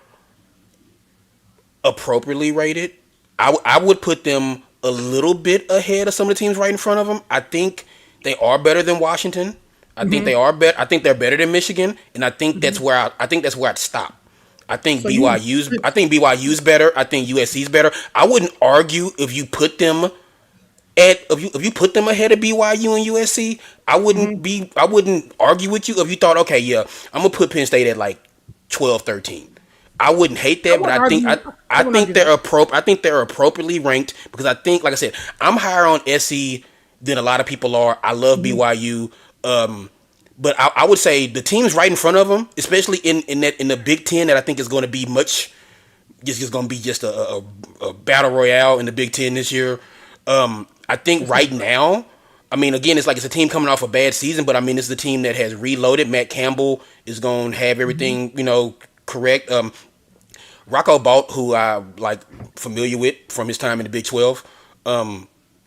appropriately rated. I would put them a little bit ahead of some of the teams right in front of them. I think they are better than Washington. I think they are better. I think they're better than Michigan, and I think that's where I'd stop. So you I think BYU's better. I think USC's better. I wouldn't argue if you put them if you put them ahead of BYU and USC. I wouldn't argue with you if you thought okay, yeah, I'm gonna put Penn State at like 12, 13. I wouldn't hate I that, but wouldn't argue. I I wouldn't think argue that. I think they're appropriately ranked because I think, like I said, I'm higher on SC than a lot of people are. I love BYU, But I would say the teams right in front of them, especially in the Big Ten, that I think is going to be much just going to be just a battle royale in the Big Ten this year. I think right now, I mean, again, it's like it's a team coming off a bad season, but I mean, it's the team that has reloaded. Matt Campbell is going to have everything correct. Rocco Balt, who I like familiar with from his time in the Big 12.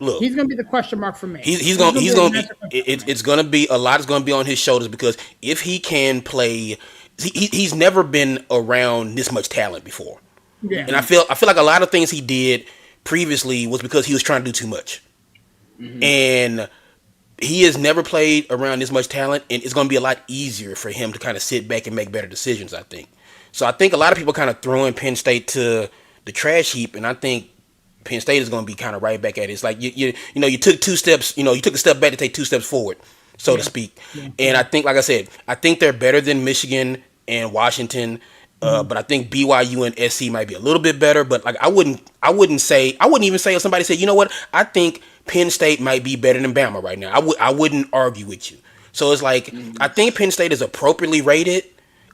Look, He's going to be the question mark for me. he's Gonna going be a massive question for me. it's going to be a lot is going to be on his shoulders because if he can play, he's never been around this much talent before. Yeah. And I feel like a lot of things he did previously was because he was trying to do too much. And he has never played around this much talent, and it's going to be a lot easier for him to kind of sit back and make better decisions, I think. So I think a lot of people kind of throwing Penn State to the trash heap, and I think Penn State is going to be kind of right back at it. It's like you took 2 steps, you took a step back to take 2 steps forward, so to speak. And I think, like I said, I think they're better than Michigan and Washington. But I think BYU and SC might be a little bit better. But like I wouldn't even say if somebody said, you know what, I think Penn State might be better than Bama right now. I wouldn't argue with you. So it's like I think Penn State is appropriately rated.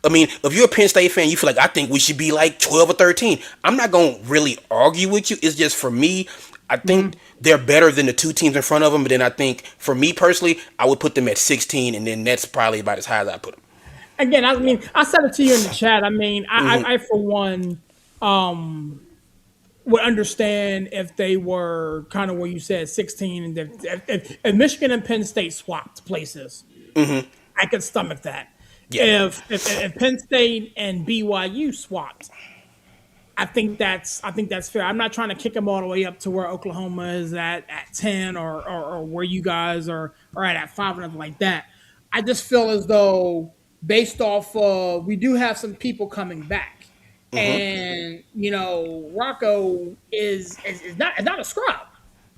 I mean, if you're a Penn State fan, you feel like I think we should be like 12 or 13. I'm not gonna really argue with you. It's just for me, I think they're better than the 2 teams in front of them. But then I think for me personally, I would put them at 16, and then that's probably about as high as I put them. Again, I mean, I said it to you in the chat. I mean, I for one, would understand if they were kind of where you said 16, and if Michigan and Penn State swapped places, I could stomach that. Yeah. If Penn State and BYU swapped, I think that's fair. I'm not trying to kick them all the way up to where Oklahoma is at 10 or where you guys are at 5 or nothing like that. I just feel as though based off we do have some people coming back. And Rocco is not a scrub.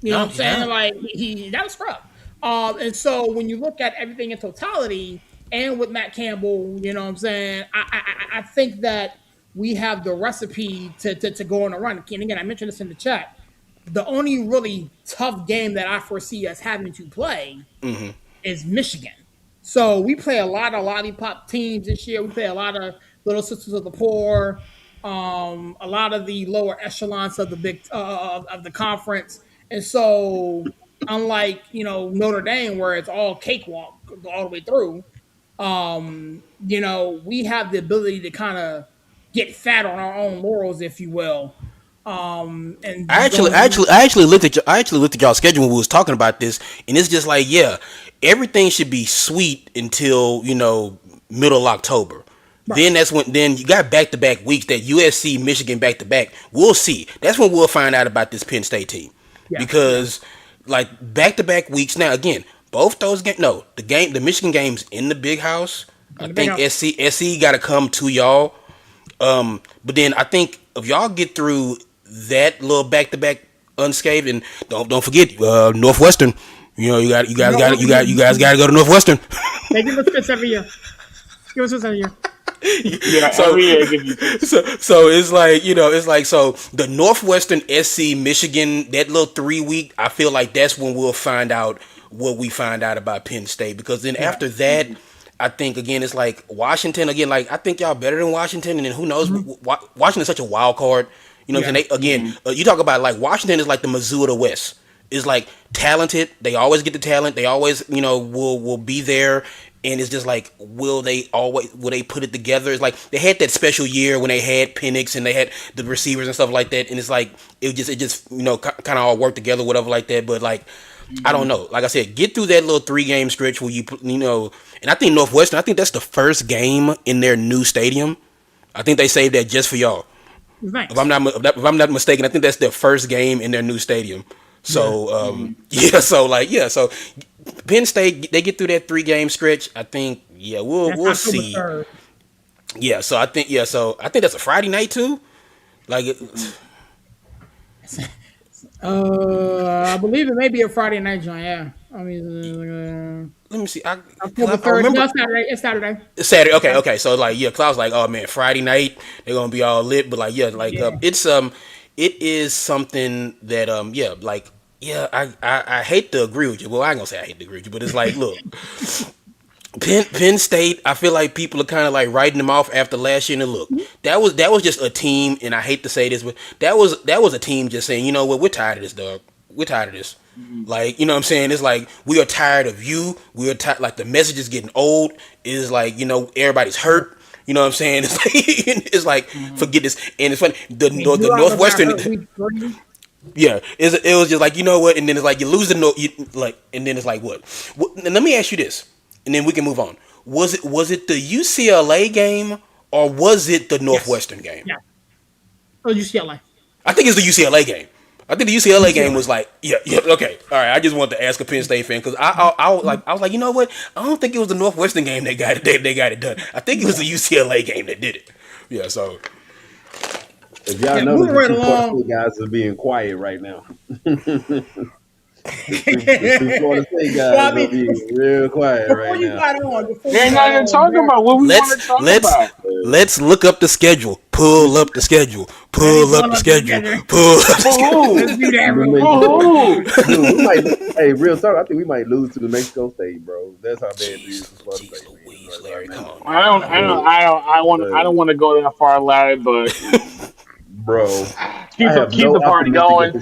You know No, what I'm he's saying? not. Like he's not a scrub. And so when you look at everything in totality, and with Matt Campbell, you know what I'm saying? I think that we have the recipe to go on a run. And again, I mentioned this in the chat. The only really tough game that I foresee us having to play is Michigan. So we play a lot of lollipop teams this year. We play a lot of Little Sisters of the Poor, a lot of the lower echelons of the big of the conference. And so, unlike Notre Dame, where it's all cakewalk all the way through, we have the ability to kind of get fat on our own laurels, if you will. And I actually, going actually, I actually looked at I actually looked at y'all schedule when we was talking about this, and it's just like, yeah, everything should be sweet until middle of October. right, Then you got back to back weeks that USC Michigan back to back. We'll see. That's when we'll find out about this Penn State team yeah, because like back to back weeks now. Again, both those games. No, the Michigan games in the big house. I in the big think house. SC got to come to y'all. But then I think if y'all get through that little back to back unscathed, and don't forget Northwestern. You guys got to go to Northwestern. They give us fits every year. Give us fits every year. Yeah, So- every year I give you two. So it's like so the Northwestern SC Michigan, that little 3 week, I feel like that's when we'll find out what we find out about Penn State, because then after that, I think again it's like Washington again. Like I think y'all better than Washington, and then who knows? Washington's such a wild card. You know what I'm saying? You talk about like Washington is like the Mizzou of the West. Is like talented. They always get the talent. They always will be there. And it's just like, will they put it together? It's like they had that special year when they had Penix and they had the receivers and stuff like that. And it's like it just kind of all worked together, whatever like that. But like I don't know. Like I said, get through that little 3 game stretch where and I think Northwestern. I think that's the first game in their new stadium. I think they saved that just for y'all. Thanks. If I'm not mistaken, I think that's their first game in their new stadium. So so Penn State, they get through that 3 game stretch. I think we'll That's October see. 3rd. So I think that's a Friday night too. Like I believe it may be a Friday night, John. Yeah. I mean, let me see. October I 3rd. remember No, Saturday. It's Saturday. it's Saturday. Okay. So like cause I was like, oh man, Friday night they're gonna be all lit. But like it is something that I hate to agree with you. Well, I ain't gonna say I hate to agree with you, but it's like, look, Penn State, I feel like people are kind of like writing them off after last year. And look, that was just a team, and I hate to say this, but that was a team just saying, you know what, we're tired of this, dog. We're tired of this. Mhm. Like, you know what I'm saying? It's like we are tired of you. We are tired. Like the message is getting old. It's like, everybody's hurt. You know what I'm saying? It's like Mhm. forget this. And it's funny. The And the Urlacher got Northwestern. hurt week 3. Yeah, it was just like, you know what, and then it's like you lose the like, and then it's like what? And let me ask you this, and then we can move on. Was it the UCLA game or was it the Yes. Northwestern game? Yeah. Oh, UCLA. I think it's the UCLA game. I think the UCLA game UCLA. was like, yeah, okay, all right. I just wanted to ask a Penn State fan because I was like, you know what? I don't think it was the Northwestern game they got it done. I think it was the UCLA game that did it. Yeah, so If y'all Yeah, notice, moving the right two Florida along. State guys are being quiet right now. The two Florida State Well, I guys are mean, being real quiet before right you now. got on, before you They're got not even on, talking Bear, about what we want to let's talk let's about. let's look up the schedule. Pull up the schedule. let me Pull up pull the up this schedule. together. Pull up the For schedule. who? Let's do that New real For quick. Mexico, who? dude, we might. Hey, real talk. I think we might lose to New Mexico State, bro. That's how bad it is Jeez, for Florida jeez, State Louise, fans right Larry, come now. on I now. don't. Come I on don't. now. I don't. I want. I don't want to go that far, Larry. But Bro, I keep have keep no the party optimistic. going.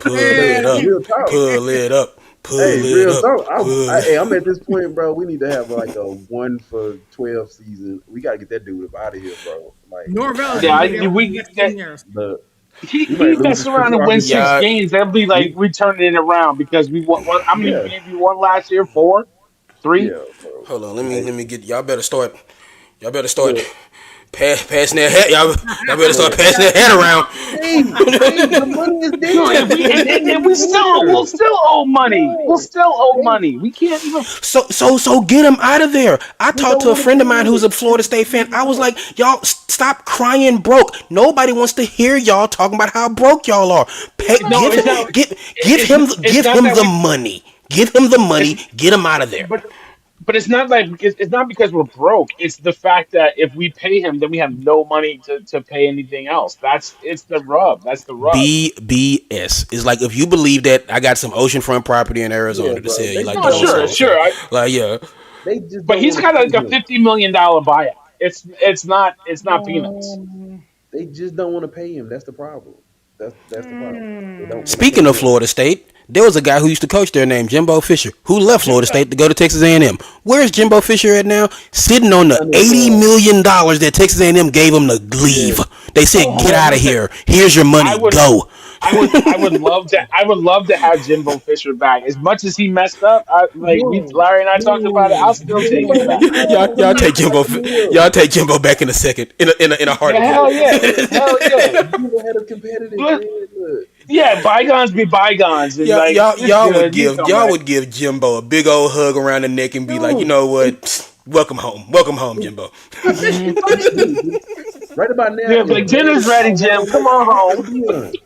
Pull it Man, up. Real talk. Pull it up. Hey, Pull it real up. talk. Pull Hey, it. I'm at this point, bro. We need to have like a 1 for 12 season. We gotta get that dude up out of here, bro. Like, Norvell I is Yeah, going hate to I, be there him. for the we next that 10 years. But he we might he lose mess this around and to win six Yeah, games. That'll be like we, we turning it around because we won. What, how many yeah, games we won last year? Four, three. yeah, bro. hold on. Let me Like, let me get. Y'all better start. Y'all better start look, passing that hat. Y'all better start look. passing that hat around. Hey, the money is No, if we there. The money and we is still we'll there. still owe money. We'll No, still owe they money. We can't even. So get him out of there. I they talked don't to a want to friend of mine pay who's it. a Florida State fan. I was like, y'all stop crying broke. Nobody wants to hear y'all talking about how broke y'all are. Pay, No, give it's not. give give It's him it's give not him that the we. money. Give him the It's money. Get him out of there. but but it's not like it's not because we're broke. It's the fact that if we pay him, then we have no money to pay anything else. That's it's the rub. That's the rub. BS. It's like if you believe that I got some oceanfront property in Yeah, Arizona to bro. sell, you They like just No, the whole don't want sure, song to. say. sure. Like, yeah. They just But don't he's want to got pay like a him. $50 million buyout. It's not peanuts. Um, They just don't want to pay him. That's the problem. That's the problem. They don't want to Speaking pay of him. Florida State, there was a guy who used to coach there named Jimbo Fisher who left Florida State to go to Texas A&M. Where's Jimbo Fisher at now? Sitting on the Down in $80 million that Texas A&M gave him to yeah, leave. They said, "Get Oh, out of listen, here. Here's your I money. would, Go." I would love to have Jimbo Fisher back. As much as he messed up, bro, Larry and I talked about it. bro, I'll still take him bro. back. y'all take Jimbo. Y'all take Jimbo back in a second, in a Yeah, heartbeat. hell yeah, hell yeah. you never had a competitive Look, man. Look, yeah, bygones be bygones, and y'all, like y'all, it's y'all would good. You give come y'all back. would give Jimbo a big old hug around the neck and be like, you dude, know and, what? Welcome home, and, Jimbo. Hmm. dude, right about now, Yeah, like as bad dinner's as ready, Jim. Colorado, Come on I'll home. take Dion.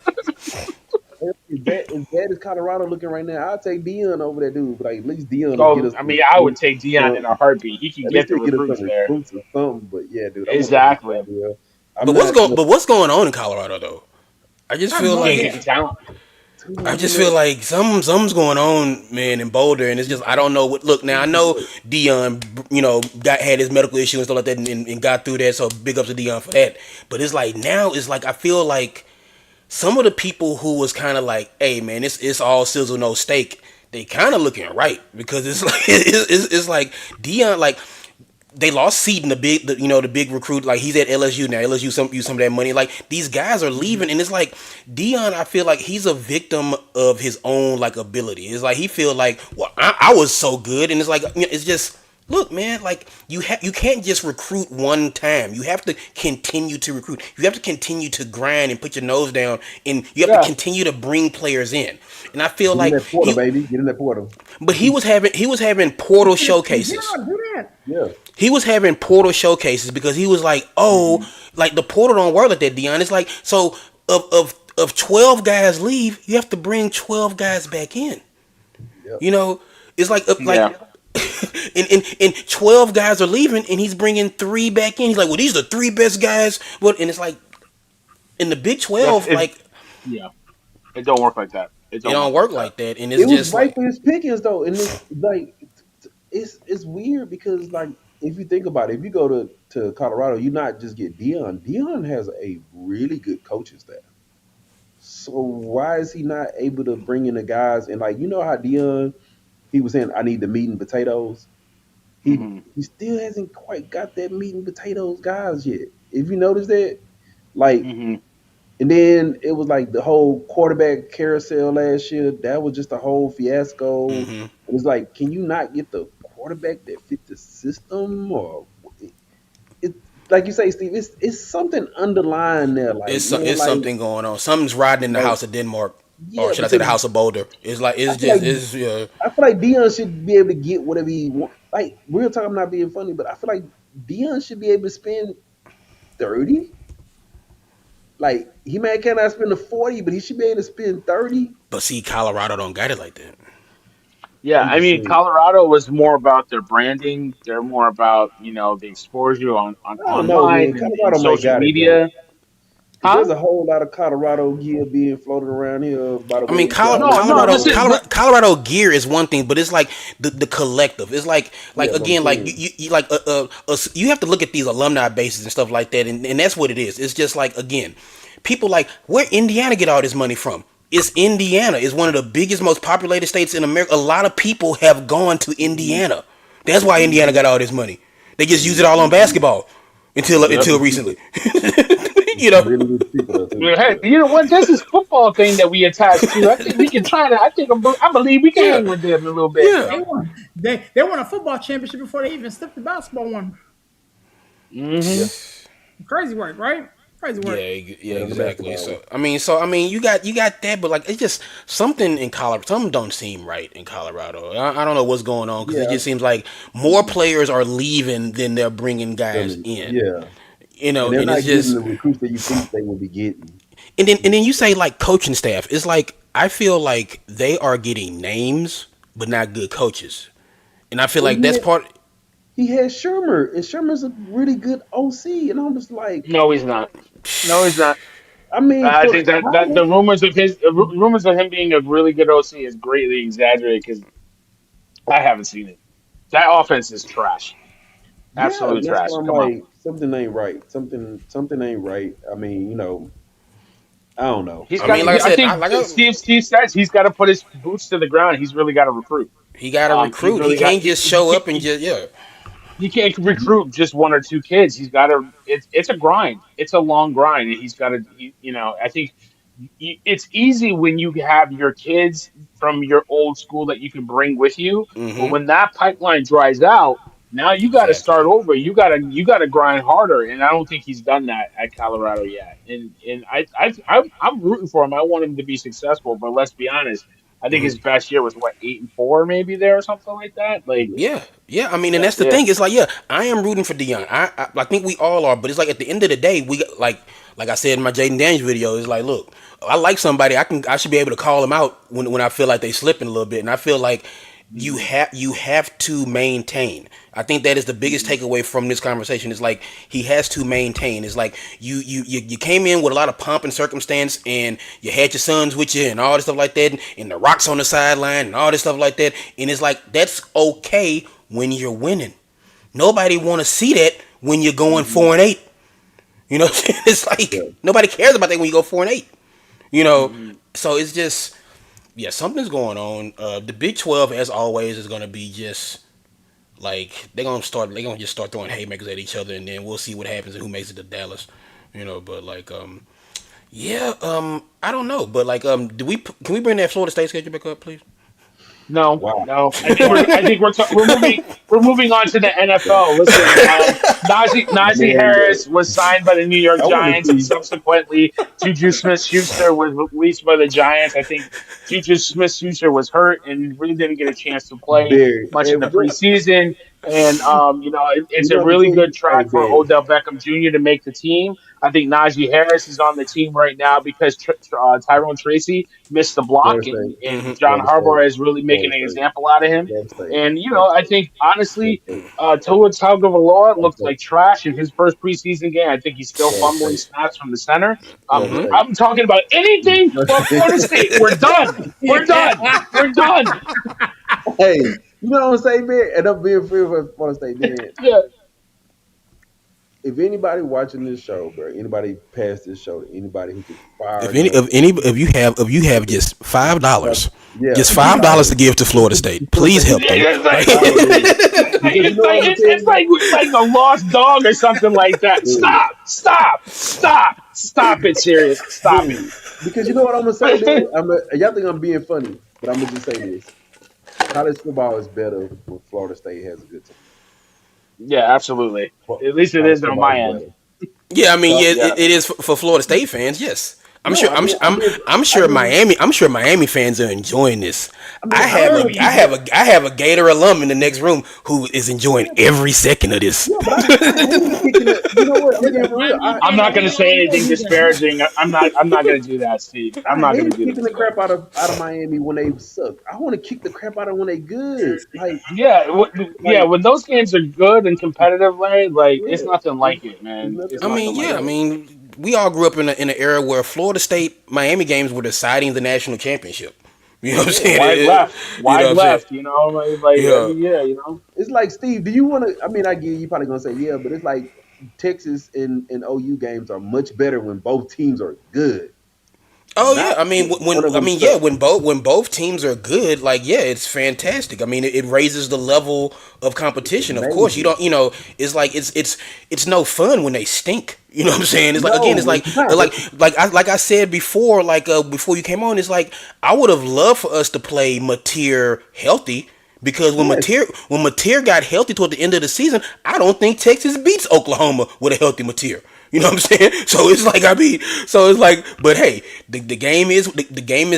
As bad as Colorado looking right now, I'll take Dion over that dude. But like, at least Dion will get Oh, us I some mean, I would recruits take or Dion in a something. heartbeat. He can At least get the he'll get us some recruits there. recruits or something. But yeah, dude, I'm gonna take Exactly. Colorado. I'm But what's not going look, but what's going on in Colorado though? I just I have feel no Can't like get the idea. talent. too I many just feel little. like something's going on, man, in Boulder, and it's just I don't know what. Look, now I know Dion, had his medical issue and stuff like that, and got through that. So big ups to Dion for that. But it's like now, it's like I feel like some of the people who was kind of like, hey, man, it's all sizzle no steak. They kind of looking right because it's like it's like Dion like they lost Seaton, the big recruit. Like he's at LSU now. LSU use some of that money. Like these guys are leaving, and it's like Dion. I feel like he's a victim of his own like ability. It's like he feel like, well, I was so good, and it's like it's just look, man. Like you can't just recruit one time. You have to continue to recruit. You have to continue to grind and put your nose down, and you have to Yeah. continue to bring players in. And I feel Get in like that portal, baby. Get in that portal. but he was having portal Yeah, showcases. do that. Yeah. He was having portal showcases because he was like, oh, like the portal don't work like that, Dion. It's like so of 12 guys leave, you have to bring 12 guys back in. Yep. You know, it's like Yeah. and 12 guys are leaving and he's bringing 3 back in. He's like, well, these are the 3 best guys. What? And it's like in the Big That's 12, it. like Yeah. It don't work like that. It it don't don't work work like that. like that. And It it's was just right like, for his pickings though, and it's like it's weird because like if you think about it, if you go to Colorado, you not just get Dion. Dion has a really good coaching staff. So why is he not able to bring in the guys and like how Dion he was saying I need the meat and potatoes. Hmm. He still hasn't quite got that meat and potatoes guys yet. If you notice that, like, Hmm. and then it was like the whole quarterback carousel last year. That was just a whole fiasco. Hmm. It was like, can you not get the quarterback that fit the system, or it like you say, Steve? It's something underlying there. Like man, It's something going on. Something's riding in the like house of Denmark, or yeah, should I say because the house of Boulder? It's like I it's feel like just it's Dion should be able to get whatever he want. Like real time, I'm not being funny, but I feel like Dion should be able to spend 30. Like he may cannot spend the 40, but he should be able to spend 30. But see, Colorado don't got it like that. Yeah, I'm I just mean, saying. Colorado was more about their branding. They're more about the exposure on I don't know, man. online and Colorado might social got it though, media. because Huh? there's a whole lot of Colorado gear being floated around here by the I mean, way. See, I don't know No, if you no. know Colorado, this. Listen, but Colorado gear is one thing, but it's like the collective. It's like Yeah, that's what I'm again, like saying. you like you have to look at these alumni bases and stuff like that, and that's what it is. It's just like again, people like where Indiana get all this money from. It's Indiana. It's one of the biggest, most populated states in America. A lot of people have gone to Indiana. That's why Indiana Mhm, got all this money. They just use it mhm, all on mhm. basketball And yep. until some people, recently. and you some know. really rich people there too. Yeah, hey, Yeah. you know what? This is football thing that we attach to. I think we can try to. I believe we can Yeah. hang with them a little bit. Yeah. They won a football championship before they even stepped the basketball one. Hmm. Yeah. Crazy work, right? Crazy Yeah, work. yeah, Better than exactly. basketball. So I mean, you got that, but like it's just something in Colorado. Something don't seem right in Colorado. I don't know what's going on because it Yeah. just seems like more Mhm. players are leaving than they're bringing guys in. Yeah. And they're And not it's getting just the recruits that you think they will be getting. and then you say like coaching staff. It's like I feel like they are getting names but not good coaches, and I feel Well, like that's part. he had Shermer, and Shermer's a really good OC, and I'm just like, No, he's not. No, he's not. I mean, I for think that the college, rumors of him being a really good OC is greatly exaggerated because I haven't seen it. That offense is trash. yeah, Absolutely and that's trash. why I'm Come on. like, something ain't right. Something ain't right. I mean, I don't know. He's I got. mean, like I I said, think Steve says he's got to put his boots to the ground. He's really got to recruit. he got to He's recruit. He really got. can't just show up and just yeah. He can't recruit just one or two kids. He's got to. It's a grind. It's a long grind, and he's got to. I think it's easy when you have your kids from your old school that you can bring with you, but Mm-hmm. when that pipeline dries out, now you got to Exactly. start over. You got to grind harder, and I don't think he's done that at Colorado yet. And I'm rooting for him. I want him to be successful, but let's be honest. I think his Mm-hmm. best year was what 8-4 maybe there or something like that. Like Yeah, yeah. I mean, and yeah, that's the yeah. thing. It's like, yeah, I am rooting for Dion. I think we all are. But it's like at the end of the day, we like I said in my Jaden Daniels video. It's like, look, I like somebody. I should be able to call them out when I feel like they slipping a little bit. And I feel like Mhm, you have to maintain. I think that is the biggest mhm, takeaway from this conversation. Is like he has to maintain. It's like you came in with a lot of pomp and circumstance, and you had your sons with you, and all this stuff like that, and the rocks on the sideline, and all this stuff like that. And it's like that's okay when you're winning. Nobody want to see that when you're going mhm. 4-8. You know, it's like Yeah. nobody cares about that when you go 4-8. You know, Mhm. so it's just yeah, something's going on. The Big 12, as always, is gonna be just like they're gonna just start throwing haymakers at each other, and then we'll see what happens and who makes it to Dallas. But like yeah, I don't know, but like can we bring that Florida State schedule back up, please? No, Wow. no. I think Wow. we're moving on to the NFL. Listen, Najee Man, Harris look, was signed by the New York I want to Giants, and see subsequently Juju Smith-Schuster was released by the Giants. I think Juju Smith-Schuster was hurt and really didn't get a chance to play Barry. much in the And what preseason. And it's you a know the really thing? good Hey, track for Barry. Odell Beckham Jr. to make the team. I think Najee Harris is on the team right now because Tyrone Tracy missed the block, Florida and, State. Mm-hmm. and John Florida State. Harbaugh is really making Florida an State. example out of him. Florida State. And Florida I State. think Florida honestly, State. Tua Tagovailoa Florida looked State. like trash in his first preseason game. I think he's still Florida fumbling State. snaps from the center. Florida Mm-hmm. State. I'm talking about anything but Florida State. We're done. We're done. We're done. Hey, You know what I'm saying, man? And I'm being free for Florida State, man. Yeah, If anybody watching this show, bro, anybody past this show, anybody who can fire If any, them, if you have just $5, yeah, just $5 to $5. give to Florida State, please help them. it's like, Right? Because you know what I'm gonna tell it's like a lost dog or something like that. you, Stop it, serious, stop it. dude. Because you know what I'm gonna say, man. Y'all think I'm being funny, but I'm gonna just say this: college football is better when Florida State has a good team. Yeah, absolutely. At least it College is on football my is end. better. Yeah, I mean, yeah, Yeah. it is for Florida State fans. Yes, I'm No, sure. I mean, I'm sure Miami. I'm sure Miami fans are enjoying this. I want to keep it. I have a Gator alum in the next room who is enjoying every second of this. Yeah, but I hated kicking it. You know what? I'm being for real. Miami I'm fans, not we going to know say we know anything you that. disparaging. I'm not going to do that, Steve. I'm I not going to hated do kicking the that. crap out of Miami when they suck. I want to kick the crap out of when they good. Yeah, Like when those games are good and competitive, Larry, like it's yeah, nothing it's, like it, it's man. It's I nothing like mean, nothing yeah, like I yeah. it. mean, we all grew up in an era where Florida State Miami games were deciding the national championship. You know what I'm Yeah. saying? Wide left, You know wide what I'm saying? left. Like Yeah. every year, you know. It's like Steve. Do you want to? I mean, I get you probably gonna say yeah, but it's like Texas and OU games are much better when both teams are good, Oh yeah, not I mean one of them yeah, suck. when both teams are good, like yeah, it's fantastic. I mean it raises the level of It's competition. Of course, you amazing. don't it's like it's no fun when they stink. You know what I'm saying? It's like again, it's No, it's not. like I said before, before you came on, it's like I would have loved for us to play Mateer healthy. Because Yes. When Mateer got healthy toward the end of the season, I don't think Texas beats Oklahoma with a healthy Mateer. You know what I'm saying? So it's like I mean, so it's like, but hey, the game is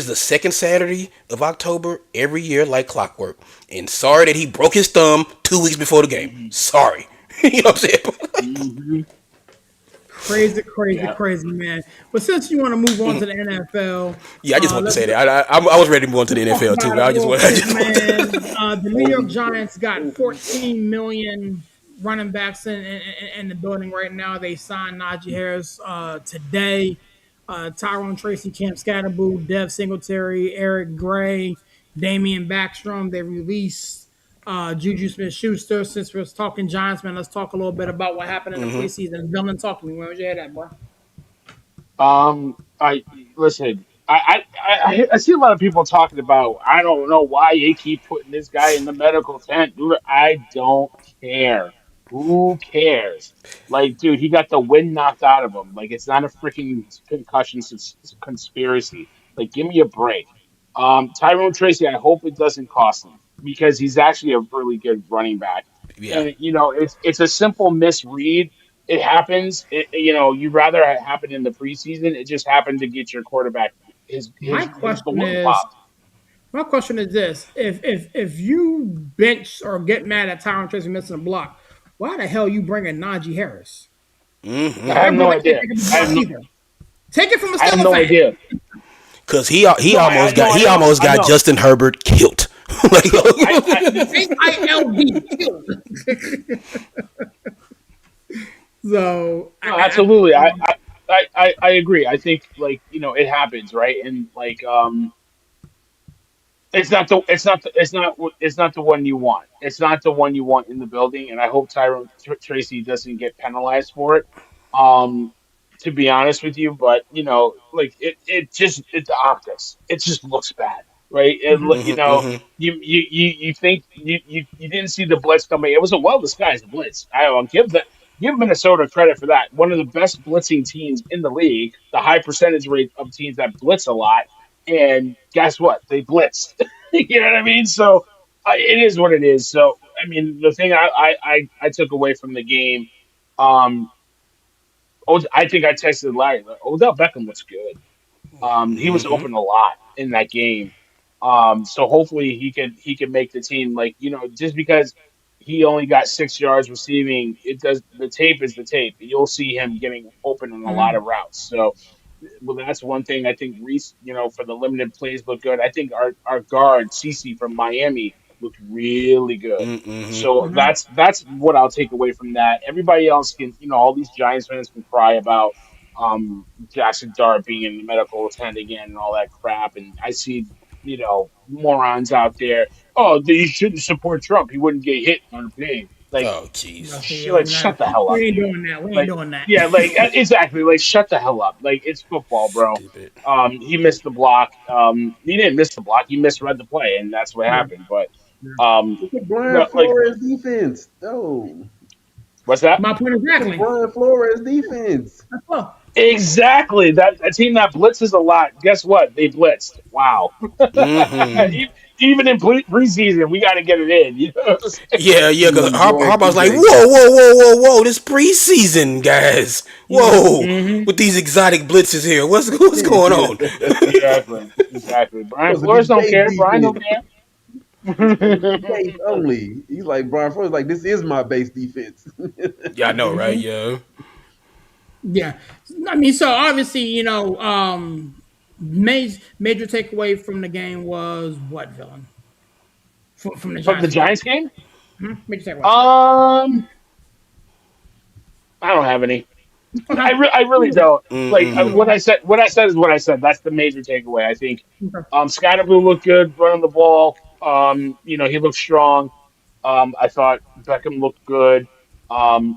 the second Saturday of October every year, like clockwork. And sorry that he broke his thumb 2 weeks before the game. Hmm. Sorry, you know what I'm saying? Hmm. Crazy, crazy, Yeah. crazy, man. But since you want to move on to the NFL, Yeah, I just want to let's say that I was ready to move on to the talk NFL too. about But it I just real want I quick, just want. man. The New York Holy shit. Giants got 14 million running backs in the building right now. They signed Najee Harris today. Tyrone Tracy, Camp Scatterboo, Dev Singletary, Eric Gray, Damian Backstrom. They released Juju Smith Schuster. Since we're talking Giants, man, let's talk a little bit about what happened in the preseason. Dylan, talk to me. Where was your head at, bro? I listen. I see a lot of people talking about. I don't know why they keep putting this guy in the medical tent, dude. I don't care. Who cares? Like, dude, he got the wind knocked out of him. Like, it's not a freaking concussion conspiracy. Like, give me a break. Tyrone Tracy, I hope it doesn't cost him because he's actually a really good running back. Yeah. And it's a simple misread. It happens. You'd rather it happen in the preseason. It just happened to get your quarterback his My his his question balloon is, popped. My question is this: if you bench or get mad at Tyron Tracy missing a block, why the hell you bringing Najee Harris? I That have no brother can't idea. pick up the I have block no. either. Take it from a I have Steeler no fan. idea. Cause No, I no, I he know. almost I got know. Justin Herbert killed. Like, Killed. KILD killed. So No, absolutely. I agree. I think like it happens, right? And like it's not the one you want. It's not the one you want in the building, and I hope Tyrone Tracy doesn't get penalized for it. Um, to be honest with you, but like the optics, it just looks bad, right? You think you didn't see the blitz coming. It was a well disguised blitz. I will give Minnesota credit for that. One of the best blitzing teams in the league, the high percentage rate of teams that blitz a lot. And guess what? They blitzed. You know what I mean? So it is what it is. So I mean, the thing I took away from the game, um, I think I texted Larry. Like, Odell Beckham was good. He was open a lot in that game. So hopefully he can make the team. Like just because he only got 6 yards receiving, it does the tape is the tape. You'll see him getting open on a lot of routes. So well, that's one thing I think Reese, for the limited plays looked good. I think our guard CC from Miami looked really good. So that's what I'll take away from that. Everybody else can, all these Giants fans can cry about Jackson Dart being in the medical tent again and all that crap. And I see. morons out there. Oh, you shouldn't support Trump. He wouldn't get hit on a plane. Like, Oh, jeez. like shut the hell up, we ain't dude. doing that. We ain't Like, doing that. yeah, like exactly. Like, shut the hell up. Like, it's football, bro. Stupid. He missed the block. He didn't miss the block. He misread the play, and that's what Yeah, happened. But yeah. um, Look at Brian no, like, Flores defense. Oh, what's that? My point look at exactly. Brian Flores defense. Well, Exactly. That team that blitzes a lot. Guess what? They blitzed. Wow. Mm-hmm. Even in preseason, we got to get it in. You know what I'm saying? Yeah, yeah, because Enjoy Harbaugh's like, whoa, TJ. whoa, whoa, whoa, whoa, this preseason, guys. Whoa, Hmm. with these exotic blitzes here. What's going on? Exactly. Exactly. Brian Supposed to be Flores don't base care. Brian don't defense. care. It's supposed to be base only. He's like Brian Flores. Like this is my base defense. Yeah, I know, right? mhm. Yeah. Yeah. I mean, so obviously, major takeaway from the game was what villain from the From the Giants Giants perspective. game, Major takeaway. um, I don't have any. Okay. I really don't. Like, Moving Mm-mm. what on. I said is what I said. That's the major takeaway. I think Okay. Scottaboo looked good running the ball. He looked strong. I thought Beckham looked good.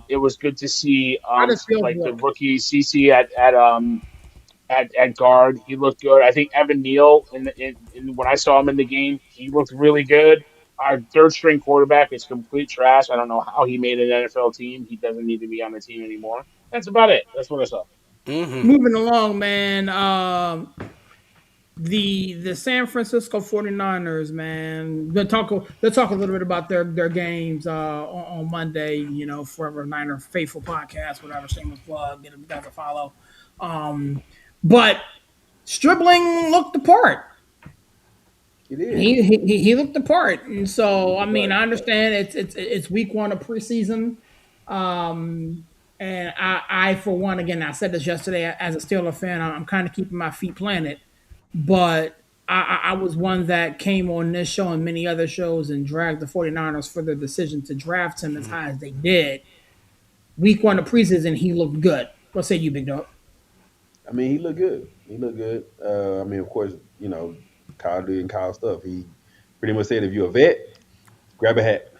It was good to see How does Fields like the look? rookie CC at guard. He looked good. I think Evan Neal in when I saw him in the game, he looked really good. Our third string quarterback is complete trash. I don't know how he made an NFL team. He doesn't need to be on the team anymore. That's about it. That's what I saw. Mm-hmm. Moving along, man. The San Francisco 49ers, man. They'll talk a little bit about their games on Monday, Forever Niner Faithful Podcast, whatever, shameless plug, get them guys a follow. Um but Stribling looked the part. He did. He looked the part. And He so did I the mean, part. I understand it's week one of preseason. And I for one, again, I said this yesterday as a Steeler fan, I'm kind of keeping my feet planted. But I was one that came on this show and many other shows and dragged the 49ers for their decision to draft him as high as they did. Week one of preseason, he looked good. What say you, big dog? I mean, he looked good. He looked good. I mean, of course, Kyle doing Kyle stuff. He pretty much said, if you're a vet, grab a hat.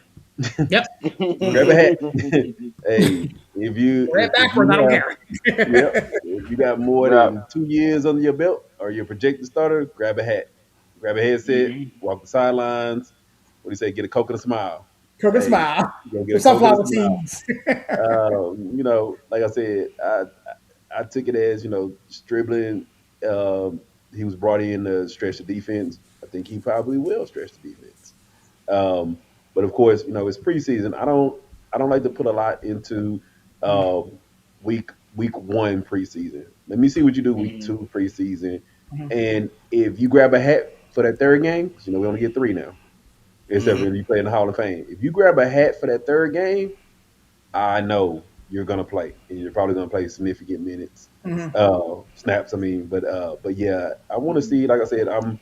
Yep. Grab a Mm-hmm. hat. Hey, Red if backwards, I you don't have, care. yep, if you got more Yeah. than 2 years under your belt or you're a projected starter, grab a hat, grab a headset, Hmm. walk the sidelines. What do you say? Get a coke and a smile. Cook a Hey, smile. you gonna get The a coke and a sunflower smile. seeds. Like I said, I took it as Stribling. Um, he was brought in to stretch the defense. I think he probably will stretch the defense. Um, but of course, it's preseason. I don't like to put a lot into um, week one preseason. Let me see what you do week Hmm. two preseason, and if you grab a hat for that third game, because we only get three now, except Mm-hmm. when you play in the Hall of Fame. If you grab a hat for that third game, I know you're gonna play, and you're probably gonna play significant minutes, snaps. I mean, but yeah, I want to see. Like I said, I'm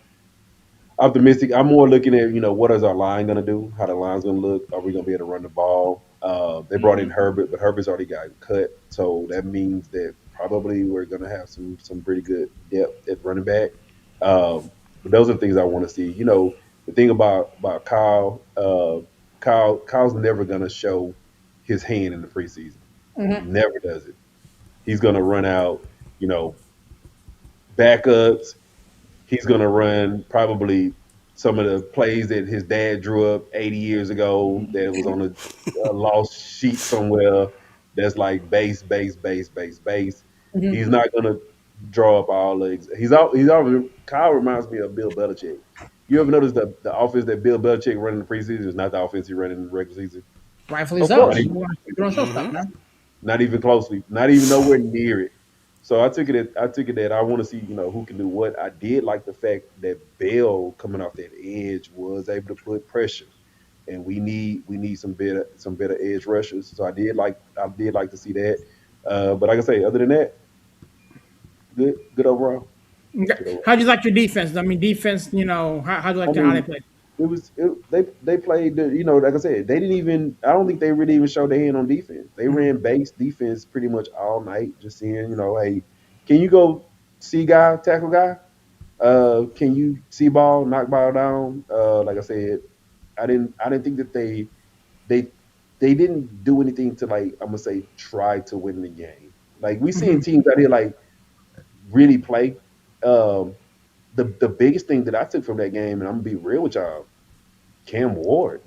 optimistic. I'm more looking at what is our line going to do, how the line's going to look. Are we going to be able to run the ball? They brought in Hmm. Herbert, but Herbert's already got cut, so that means that probably we're going to have some pretty good depth at running back. But those are the things I want to see. The thing about Kyle's never going to show his hand in the preseason. He never does it. He's going to run out, you know, backups. He's going to run probably some of the plays that his dad drew up 80 years ago that was on a lost sheet somewhere that's like base, base, base, base, base. He's not going to draw up all legs. He's always Kyle reminds me of Bill Belichick. You ever notice the offense that Bill Belichick running in the preseason is not the offense he ran in the regular season? Rightfully Of so. Not course. even, We're gonna show stuff, man. not even closely, not even nowhere near it. So I took it that I want to see who can do what. I did like the fact that Bell coming off that edge was able to put pressure, and we need some better edge rushers. So I did like to see that. But like I say, other than that, good overall. Okay. Good overall. How'd you like your defense? I mean, defense. How'd you I like how they mean, played? they played like I said, they didn't even I don't think they really even showed their hand on defense. They ran base defense pretty much all night, just seeing, hey, can you go see guy, tackle guy? Can you see ball, knock ball down? Like I said, I didn't think that they they didn't do anything to like I'm gonna say try to win the game. Like we seeing Mhm. teams out here like really play. Um, the biggest thing that I took from that game, and I'm gonna be real with y'all, Cam Ward.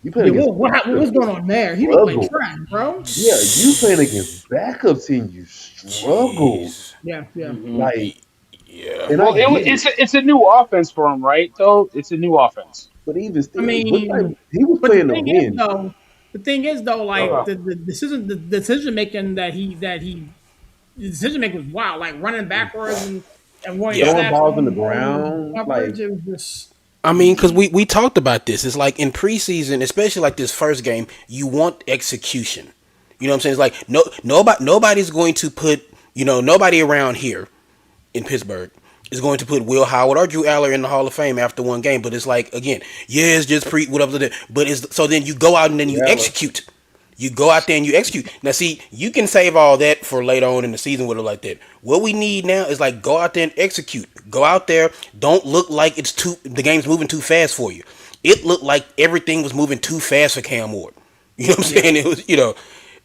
You playing Yeah, against what's backups going and on there? He looked like struggle. trash, bro. Yeah, you playing against backups and you struggle. Jeez. Yeah, yeah. Hmm. Like, Yeah. and I Well, get it, it's a new offense for him, right? Though it's a new offense. but even I still, what mean, type? He was but playing to win. the thing is though, like Okay. the decision making the decision making was wild. Like running backwards and wanting Yeah. Throwing snaps balls in the on ground, coverage. like It was just I mean, because we talked about this. It's like in preseason, especially like this first game, you want execution. You know what I'm saying? It's like nobody's going to put nobody around here in Pittsburgh is going to put Will Howard or Drew Aller in the Hall of Fame after one game. But it's like again, yeah, it's just whatever. But it's so then you go out and then you yeah, execute. You go out there and you execute. Now, see, you can save all that for later on in the season with it like that. What we need now is like go out there and execute. Go out there. Don't look like the game's moving too fast for you. It looked like everything was moving too fast for Cam Ward. You know what I'm yeah. saying? It was,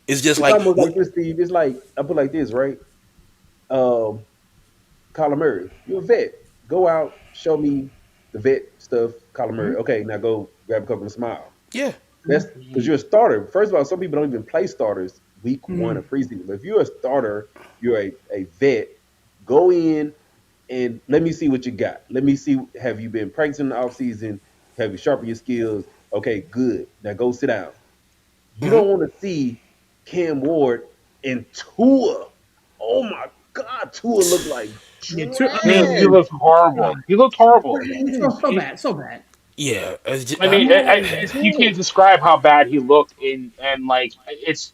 it's just it's like, almost like this, Steve. It's like I put it like this, right? Um, Kyler Murray, you're a vet. Go out, show me the vet stuff. Kyler Murray, Mhm, okay, now go grab a couple and smile. yeah. That's mhm, because you're a starter. First of all, some people don't even play starters week one mhm. of preseason. But if you're a starter, you're a vet. Go in and let me see what you got. Let me see. Have you been practicing in the off season? Have you sharpened your skills? Okay, good. Now go sit down. You Hmm. don't want to see Cam Ward and Tua. Oh my God, Tua looked like Yeah, He trash. looked horrible. He looked horrible. so Trash. bad, so bad. Yeah. It's just, I mean, Oh you man. can't describe how bad he looked in, and like it's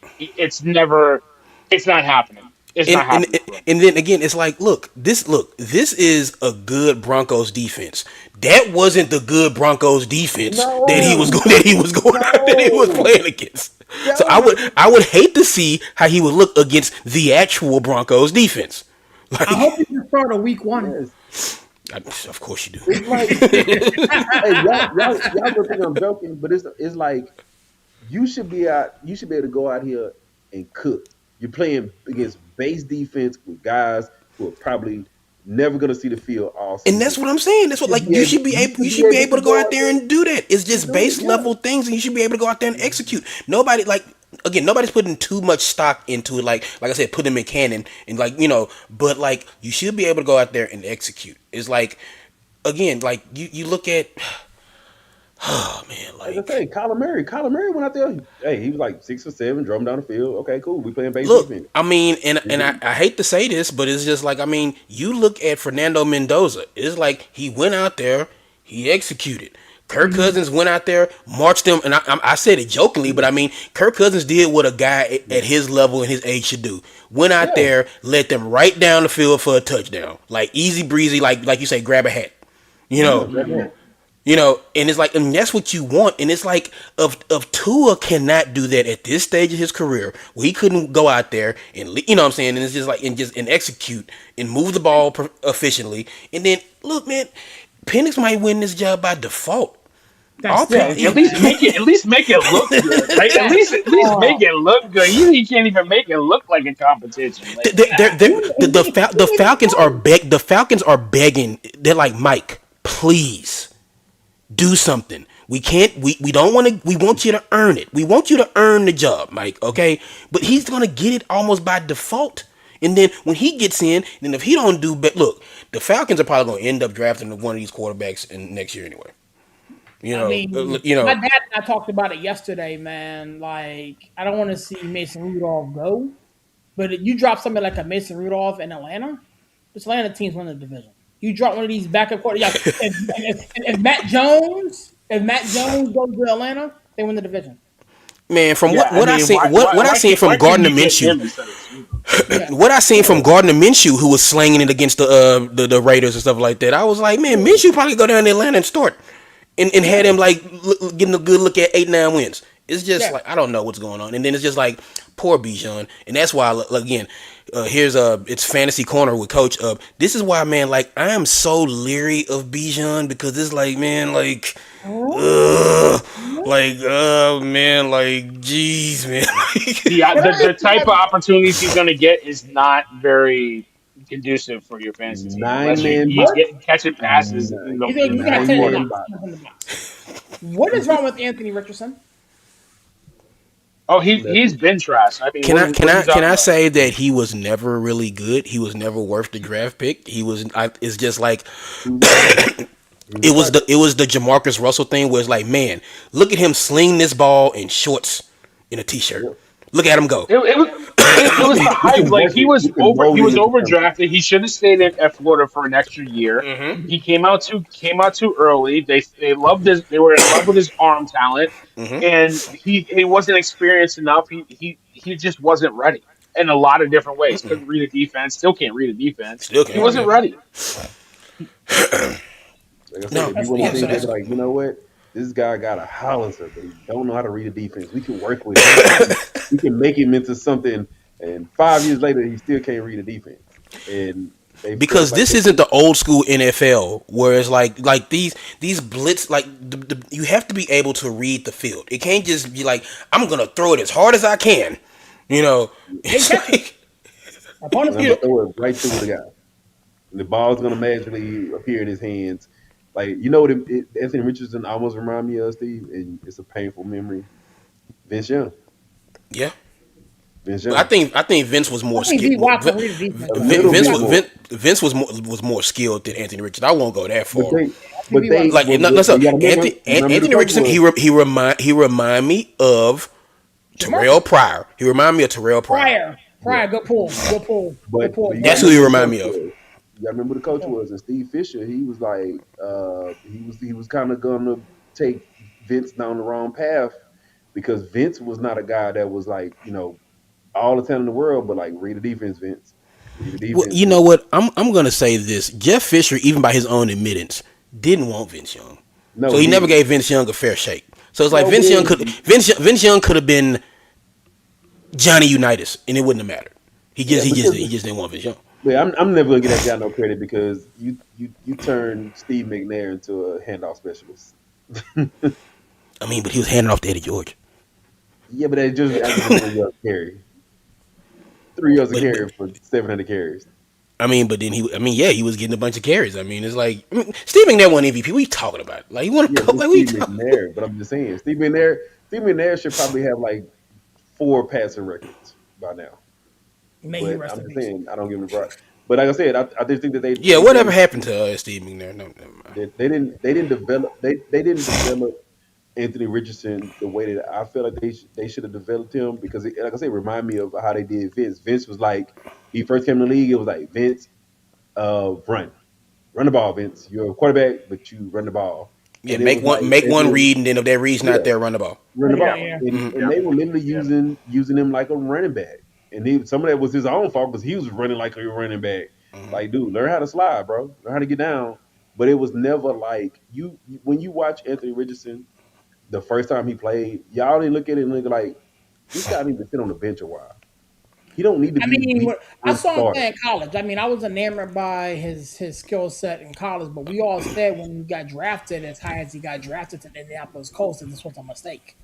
never, it's not happening. It's and, not and happening for him. and then again, it's like, this is a good Broncos defense. That wasn't the good Broncos defense that he was No. going that he was going that he was No. playing against. That So was I would hate to see how he would look against the actual Broncos defense. I Like, hope he can start a week one. yes. of course you It's do. like, hey, y'all gonna think I'm joking, but it's like you should be able to go out here and cook. You're playing against base defense with guys who are probably never gonna see the field all And that's season. what I'm saying. That's what like You you should be should be able able to to go go out out there there and do that. It's and just do it. base Yeah. level things, and you should be able to go out there and execute. Nobody like again, nobody's putting too much stock into it. Like I said, put them in cannon and like but like you should be able to go out there and execute. It's like again, like you look at oh man, Like I like say, Kyler Murray went out there. Hey, he was like 6 or 7, drove him down the field. Okay, cool. We playing base look, defense. I mean, and Mhm. I hate to say this, but it's just like I mean, you look at Fernando Mendoza. It's like he went out there, he executed. Kirk Mhm. Cousins went out there, marched them, and I said it jokingly, but I mean, Kirk Cousins did what a guy at his level and his age should do. Went out Yeah, there, let them right down the field for a touchdown, like easy breezy, like you say, grab a hat, you yeah, know. grab Hmm. that. And it's like, and that's what you want. And it's like, of Tua cannot do that at this stage of his career, where he couldn't go out there and what I'm saying, and it's just like, and execute and move the ball efficiently. And then look, man, Penix might win this job by default. That's All Yeah, tough. Penix, at least make it look good, right? That's At least make it look good. You can't even make it look like a competition. Like, they're, the he Falcons are the Falcons are begging. They're like, Mike, please do something. We can't. We don't want to. We want you to earn it. We want you to earn the job, Mike. Okay, but he's gonna get it almost by default. And then when he gets in, then if he don't do, but look, the Falcons are probably gonna end up drafting one of these quarterbacks in next year anyway. I mean, You my know. dad and I talked about it yesterday, man. Like, I don't want to see Mason Rudolph go, but if you drop somebody like a Mason Rudolph in Atlanta, this Atlanta team's win the division. You drop one of these backup quarterbacks. Yeah, if Matt Jones goes to Atlanta, they win the division. Man, from yeah, I what I mean, seen, what I seen from why couldn't Gardner you get Minshew, him instead of Sweet? Yeah, what I seen from Yeah, Gardner Minshew, who was slanging it against the Raiders and stuff like that, I was like, man, yeah, Minshew probably go down to Atlanta and start, and had yeah. him like getting a good look at 8-9 wins. It's just Yeah. like I don't know what's going on, and then it's just like poor Bijan, and that's why again, here's it's fantasy corner with Coach. This is why, man, like I am so leery of Bijan because it's like, man, like, man, like, jeez, man. The type of opportunities he's going to get is not very conducive for your fantasy team Nine unless man he's box. getting catching passes in the He's gonna have half 10 in the court. Man box. box. 10 in the box. What is wrong with Anthony Richardson? Oh, he's Nothing. been trash. I mean, Can I can what are you I can talking I about? say that he was never really good? He was never worth the draft pick. He was. It's just like He was a cracker. He was a cracker. it was the Jamarcus Russell thing where it's like, man, look at him sling this ball in shorts in a t-shirt. Yeah. Look at him go. It was it was the We hype. can Like work it. We can he mold it was into something. overdrafted. He should have stayed at Florida for an extra year. He came out too early. They loved his. They were in love with his arm talent, and he wasn't experienced enough. He just wasn't ready in a lot of different ways. Couldn't read a defense. Still can't read a defense. Still He can't. wasn't Yeah. ready. Like I said, No. if you That's want to Yeah. tough. see So it, they that's be like, you know what? This guy got a Hollister, but he don't know how to read a defense. We can work with him. We can make him into something. And 5 years later, he still can't read a defense. And they felt because like this they isn't the old school NFL where it's like these blitz like you have to be able to read the field. It can't just be like I'm gonna throw it as hard as I can. You know, They it's catch it. like Opponents and I'm catch gonna it. throw it right through the guy. And the ball's gonna magically appear in his hands. Like you know what Anthony Richardson almost remind me of, Steve, and it's a painful memory. Vince Young. yeah. Vince But Young. I think Vince was more I think D. skilled. Watt can read the defense. A I think little D. Vince bit Watt. was more. Was more skilled than Anthony Richardson. I won't go that But far. they I think but D. they Watt. Like no, but, no, but so you gotta remember the Anthony coach Richardson was he remind me of Terrell Jamarcus. Pryor. He remind me of Terrell Pryor. yeah. Good pull. Good pull. Good pull. But you gotta That's who he remember the remind coach me of. was. You gotta remember the Good coach pull. was, and Steve Fisher. He was like, he was kind of gonna take Vince down the wrong path because Vince was not a guy that was like, all the talent in the world, but like read the defense, Vince. Read the Well, defense, you know Vince. what? I'm gonna say this. Jeff Fisher, even by his own admittance, didn't want Vince Young, No, so he he never didn't. gave Vince Young a fair shake. So it's like No, but Vince Young could have been Johnny Unitas, and it wouldn't have mattered. yeah, because He just didn't want Vince Young. I'm never gonna give that guy no credit because you turned Steve McNair into a handoff specialist. I mean, but he was handing off to Eddie George. Yeah, but that just averaging 3 yards a carry, 3 yards a But carry for 700 carries. but then yeah, he was getting a bunch of carries. I mean, it's like Steve McNair won MVP. What are you talking about? Like he won a Yeah, cup. but Like what are you Steve talking? McNair. But I'm just saying, Steve McNair should probably have like 4 passing records by now. May he But rest I'm in just peace. saying, I don't give him the pride. But like I said, I just think that Yeah, whatever happened to Steve McNair? No, never mind. they didn't develop Anthony Richardson the way that I feel like they should have developed him because like I said, it remind me of how they did Vince. Vince was like he first came in the league. It was like Vince, run the ball, Vince. You're a quarterback, but you run the ball. Yeah, And it was like, make and one then read, and then if that read's yeah, not there, run the ball. run the Yeah, ball, yeah. and they were literally using him like a running back. And some of that was his own fault because he was running like a running back. Like, dude, learn how to slide, bro. Learn how to get down. But it was never like when you watch Anthony Richardson the first time he played, y'all didn't look at it and look like this guy needs to sit on the bench a while. He don't need to I be mean, week I one saw him starter. play in college. I mean, I was enamored by his skill set in college, but we all said when he got drafted as high as he got drafted to the Indianapolis Colts that this was a mistake.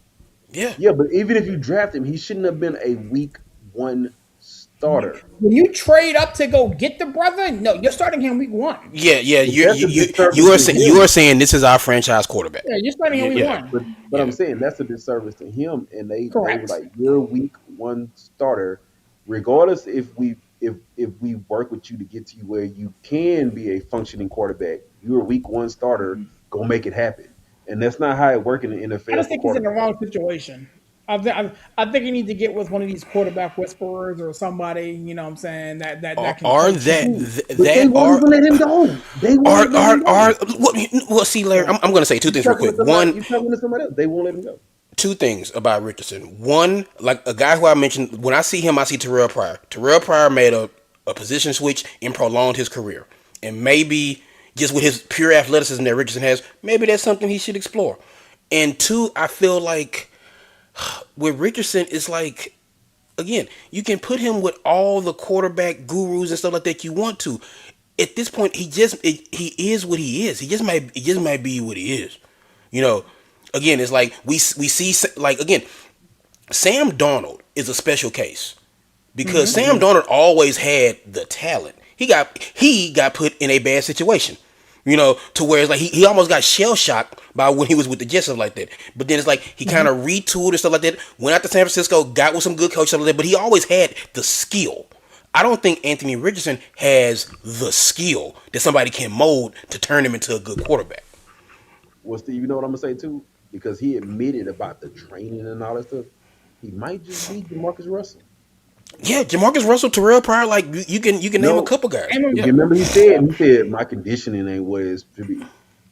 Yeah, Yeah, but even if you draft him, he shouldn't have been a week one starter. When you trade up to go get the brother, no, you're starting him week one. yeah. But that's a disservice to You are him. saying this is our franchise quarterback. Yeah, you're starting him week Yeah, one. But yeah. I'm saying that's a disservice to him, and they were Correct. like, you're a week one starter, regardless if we work with you to get to you where you can be a functioning quarterback. You're a week one starter, go make it happen, and that's not how it works in the I NFL just for think he's in the quarterbacks. wrong situation. I think he needs to get with one of these quarterback whisperers or somebody, you know what I'm saying, that can Are coach that him. But they that won't even let him go. They won't even let him go. are well? See, Larry, I'm going to say two You things real talking quick. to somebody? One, You talking to somebody else? They won't let him go. two things about Richardson. One, like a guy who I mentioned, when I see him, I see Terrell Pryor. Terrell Pryor made a position switch and prolonged his career. And maybe just with his pure athleticism that Richardson has, maybe that's something he should explore. And two, I feel like with Richardson, it's like again, you can put him with all the quarterback gurus and stuff like that you want to. At this point, he is what he is. He just might be what he is. You know, again, it's like we see like again, Sam Darnold is a special case because Mm-hmm. Sam Darnold always had the talent. He got put in a bad situation. To where it's like he almost got shell shocked by when he was with the Jets stuff like that. But then it's like he kind of retooled and stuff like that. Went out to San Francisco, got with some good coaches stuff like that. But he always had the skill. I don't think Anthony Richardson has the skill that somebody can mold to turn him into a good quarterback. Well, Steve, you know what I'm gonna say too, because he admitted about the training and all that stuff. He might just be Demarcus Russell. Yeah, Jamarcus Russell, Terrell Pryor, like you can name a No, couple guys. And Yeah. you remember he said my conditioning ain't what it should be.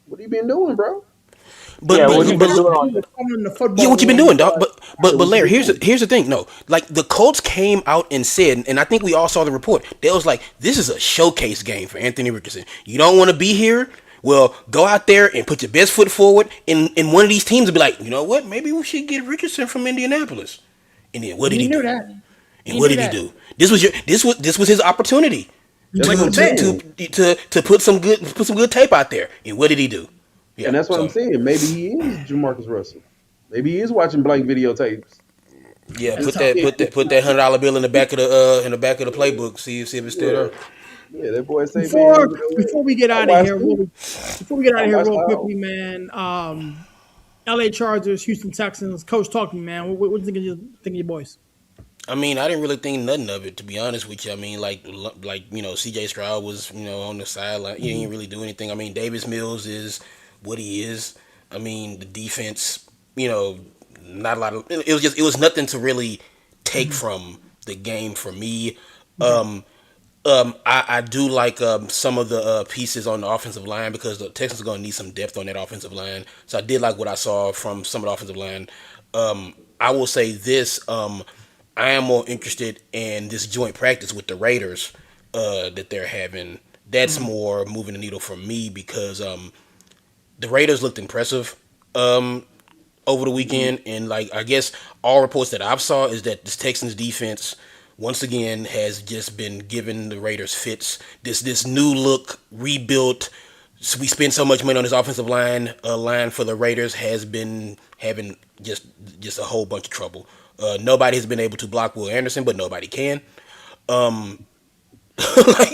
What have you been doing, bro? But Yeah, but what you he but been was doing on? in the yeah, football what you been room. doing, dog? But What you Larry, been here's doing? here's the thing. No, like the Colts came out and said, and I think we all saw the report. They was like, this is a showcase game for Anthony Richardson. You don't want to be here. Well, go out there and put your best foot forward. And one of these teams will be like, you know what? Maybe we should get Richardson from Indianapolis. And then what did He he knew do? that. And He what knew did he that. do? This was his opportunity You That's went what to to I'm to bed. to saying, to put some good tape out there. And what did he do? Yeah. and that's what I'm So saying. Maybe he is Jamarcus Russell. Maybe he is watching blank videotapes. yeah, That's put tough. that put that put that $100 bill in the back of the playbook. See if it's still Yeah, there. yeah. That boy say, man, Before you know what? before we get I out of watched here, him. before we get out I of here watched real all. quickly, man. LA Chargers, Houston Texans. Coach, talk to me, man. What do you think of your boys? I mean, I didn't really think nothing of it, to be honest with you. I mean, like C.J. Stroud was on the sideline. He didn't really do anything. I mean, Davis Mills is what he is. I mean, the defense, not a lot of. It was nothing to really take from the game for me. Okay. I do like some of the pieces on the offensive line because the Texans are going to need some depth on that offensive line. So I did like what I saw from some of the offensive line. I will say this: I am more interested in this joint practice with the Raiders that they're having. That's more moving the needle for me because the Raiders looked impressive over the weekend, and like I guess all reports that I've saw is that this Texans defense once again has just been giving the Raiders fits. This new look rebuilt. So we spend so much money on this offensive line for the Raiders has been having just a whole bunch of trouble. Nobody has been able to block Will Anderson, but nobody can. Like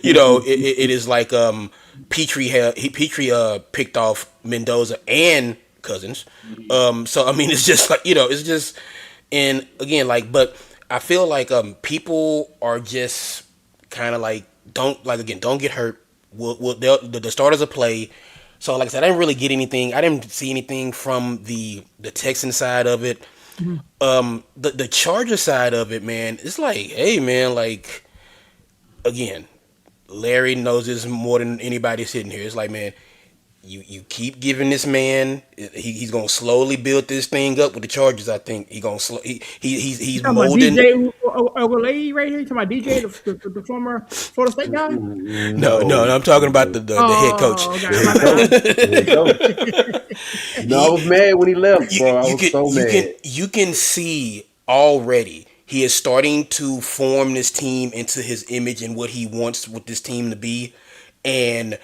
it is like Petrie picked off Mendoza and Cousins. So I mean, it's just like it's just, and again, like, but I feel like people are just kind of like don't get hurt. The starters will play. So like I said, I didn't really get anything. I didn't see anything from the Texan side of it. The Charger side of it, man, it's like, hey man, like again, Larry knows this more than anybody sitting here. It's like, man, you keep giving this man. He's gonna slowly build this thing up with the Chargers. I think he's Talking about molding. DJ Lady right here. You talking about DJ, the former Florida State guy? No, no, No, no, I'm talking about the head coach. Oh, okay. the My head bad. coach. The head coach. You know, I he, was mad when he left, you, bro. I you was can so you can mad. you can see already he is starting to form this team into his image and what he wants with this team to be, and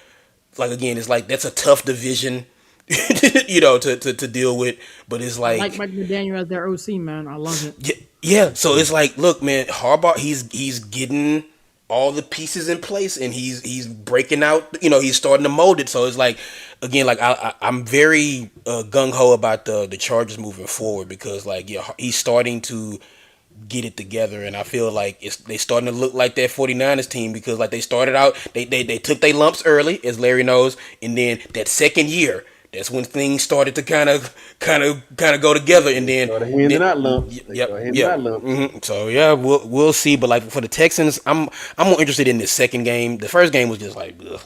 like again, it's like that's a tough division, to deal with. But it's I like like, Mike McDaniel as their OC, man. I love it. yeah, yeah. So it's like, look, man, Harbaugh, he's getting all the pieces in place, and he's breaking out. He's starting to mold it. So it's like, again, like I'm very gung ho about the Chargers moving forward because like yeah, he's starting to get it together, and I feel like they starting to look like that 49ers team because like they started out, they took their lumps early, as Larry knows, and then that second year, that's when things started to kind of go together, and They then, started handing out lumps. They yep, started handing yep. out lumps. So yeah, we'll see, but like for the Texans, I'm more interested in this second game. The first game was just like, ugh.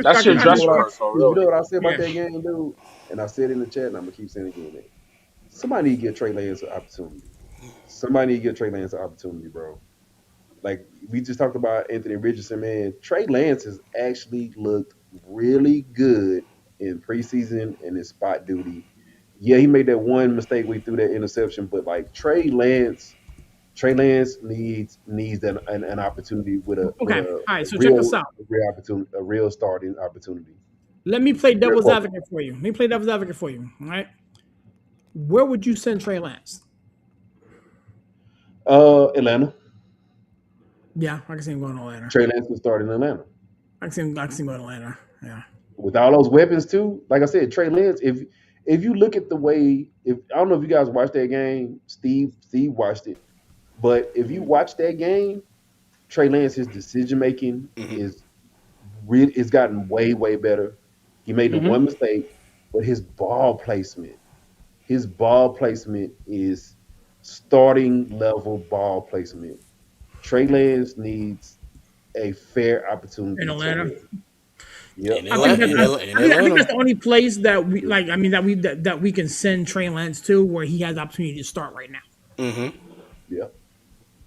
That's your Steve, you know dress what I, rehearsal, Steve, you know really. what I said about Yeah. that game, dude? And I said in the chat, and I'm gonna keep saying it again. Man. Somebody need to give Trey Lance an opportunity. Somebody need to give Trey Lance an opportunity, bro. Like we just talked about Anthony Richardson, man. Trey Lance has actually looked really good in preseason and in spot duty. Yeah, he made that one mistake where he threw that interception, but like Trey Lance needs an opportunity with Okay. All a right. So check this real out. a real opportunity, a real starting opportunity. Let me play Real devil's quarterback. advocate for you. Let me play devil's advocate for you. All right. Where would you send Trey Lance? Atlanta. Yeah, I can see him going to Atlanta. Trey Lance will start in Atlanta. I can see him going to Atlanta. Yeah. With all those weapons too. Like I said, Trey Lance. If you look at the way, if I don't know if you guys watched that game, Steve watched it, but if you watch that game, Trey Lance, his decision making Hmm. is really it's gotten way better. He made the Hmm. one mistake, but his ball placement is starting level ball placement. Trey Lance needs a fair In opportunity to Atlanta. win. Yep. In I think Atlanta, that in I think Atlanta. that's the only place that we like. I mean that we can send Trey Lance to where he has the opportunity to start right now. Hmm. Yep.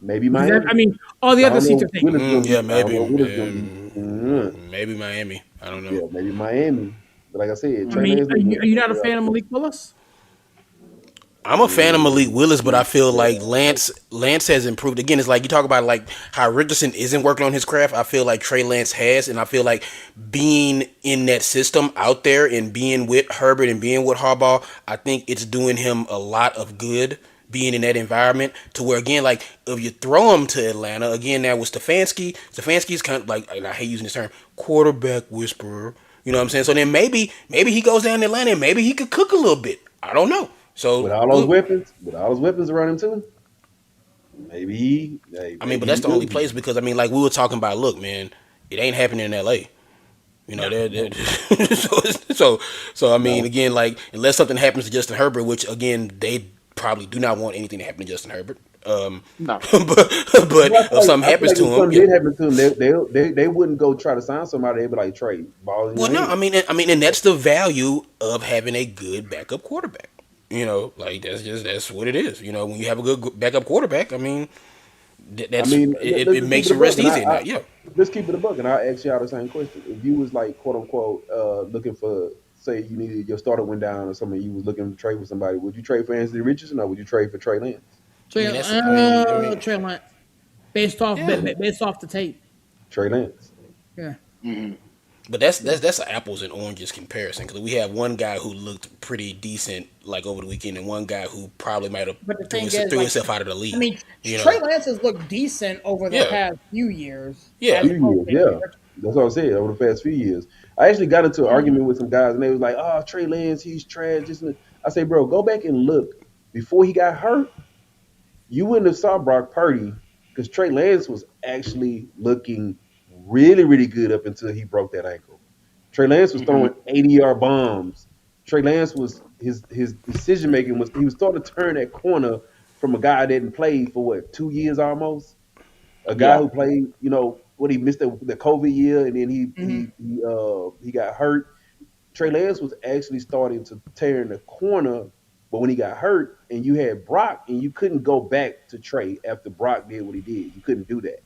Maybe Because I Miami. mean all the I other don't seats know are taken. what it's gonna Yeah, be. I don't maybe, know what it's gonna be. maybe Miami. I don't know. Yeah, maybe Miami. But like I said, I Trey mean, Lance needs are you a not a fair fan of opportunity. Malik Willis? I'm a fan of Malik Willis, but I feel like Yeah. Lance has improved. Again, it's like you talk about like how Richardson isn't working on his craft. I feel like Trey Lance has, and I feel like being in that system out there and being with Herbert and being with Harbaugh, I think it's doing him a lot of good being in that environment. To where again, like if you throw him to Atlanta again, now with Stefanski's kind of like, and I hate using this term, quarterback whisperer. You know what I'm saying? So then maybe he goes down to Atlanta and maybe he could cook a little bit. I don't know. So With all those weapons around him too, I mean, but maybe he that's the only could be. place because I mean, like we were talking about. Look, man, it ain't happening in L.A. You know, No. they're so so. I mean, No. again, like unless something happens to Justin Herbert, which again they probably do not want anything to happen to Justin Herbert. No. But if something I feel happens like to if him, something yeah. did happen to him, they wouldn't go try to sign somebody. They'd be like, Trey, ball in Well, your no, hand. I mean, and that's the value of having a good backup quarterback. You know, like that's what it is. You know, when you have a good backup quarterback, I mean, I that's mean, it let's keep makes it a the buck, rest and easy now. Yeah. let's keep it a buck, and I'll ask y'all the same question. If you was like, quote unquote, looking for, say, you needed your starter went down or something, you was looking to trade with somebody, would you trade for Anthony Richardson or would you trade for Trey Lance? I Trey, mean, that's I mean, Trey Lance, yeah. based off the tape. Trey Lance. Yeah. Hmm. But that's an apples and oranges comparison because we have one guy who looked pretty decent like over the weekend, and one guy who probably might have But the thing is, threw like, himself out of the I league. mean, You Trey know? Lance has looked decent over the Yeah, past few years, yeah. as Few opposed years, to Anthony yeah. Richardson. That's what I said over the past few years. I actually got into an argument with some guys, and they was like, "Oh, Trey Lance, he's trash." I say, bro, go back and look before he got hurt. You wouldn't have saw Brock Purdy because Trey Lance was actually looking really good up until he broke that ankle. Trey Lance was Hmm. throwing 80-yard bombs. Trey Lance was his decision making was he was starting to turn that corner from a guy that didn't play for what 2 years almost. A guy Yeah. who played, what he missed the COVID year and then Hmm. he got hurt. Trey Lance was actually starting to turn the corner, but when he got hurt and you had Brock and you couldn't go back to Trey after Brock did what he did. You couldn't do that.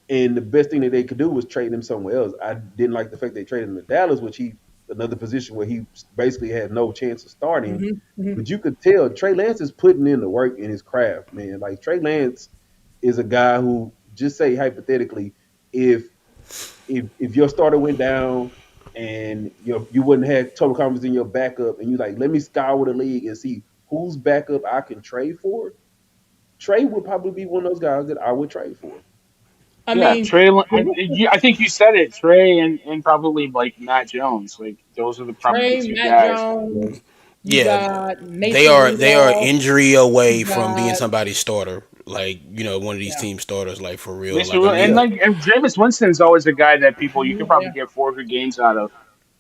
And the best thing that they could do was trade him somewhere else. I didn't like the fact they traded him to Dallas, which he another position where he basically had no chance of starting. Hmm. Hmm. But you could tell Trey Lance is putting in the work in his craft, man. Like Trey Lance is a guy who just say hypothetically, if if your starter went down and you wouldn't have total confidence in your backup, and you like, let me scour the league and see whose backup I can trade for. Trey would probably be one of those guys that I would trade for. I Yeah. mean, Trey. I think you said it. Trey and probably like Matt Jones. Like those are probably the Trey, two Matt guys. Yeah. Jones, you Yeah, got they Mason are Rudolph, injury you away from being got somebody's starter. Like one of these yeah, team starters. Like for real. Mason Like I Rudolph- and mean, Yeah. like and Jameis Winston's always a guy that people you could probably yeah. get 4 good games out of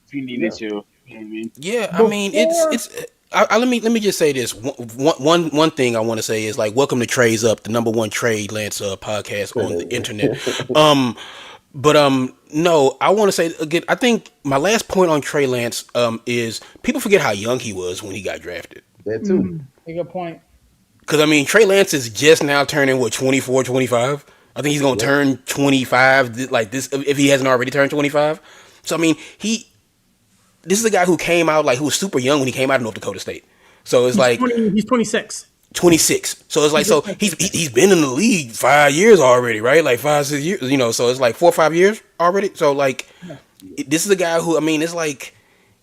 if you needed Yeah. to. You know what I mean? yeah. I mean, Before it's. Let me just say this. One thing I want to say is like, welcome to Trades Up, the number one trade Lance podcast Trey on the Lance. internet. But no, I want to say again. I think my last point on Trey Lance is people forget how young he was when he got drafted. That too. a good point. Because I mean, Trey Lance is just now turning what 24, 25. I think he's gonna Yep. turn 25 like this if he hasn't already turned 25. So I mean, this is a guy who came out like who was super young when he came out of North Dakota State. So it's like He's 26. 26. So it's like He's just so turned he's 26. he's been in the league 5 years already, right? Like 5 6 years, So it's like 4 or 5 years already. So like Yeah. this is a guy who I mean, it's like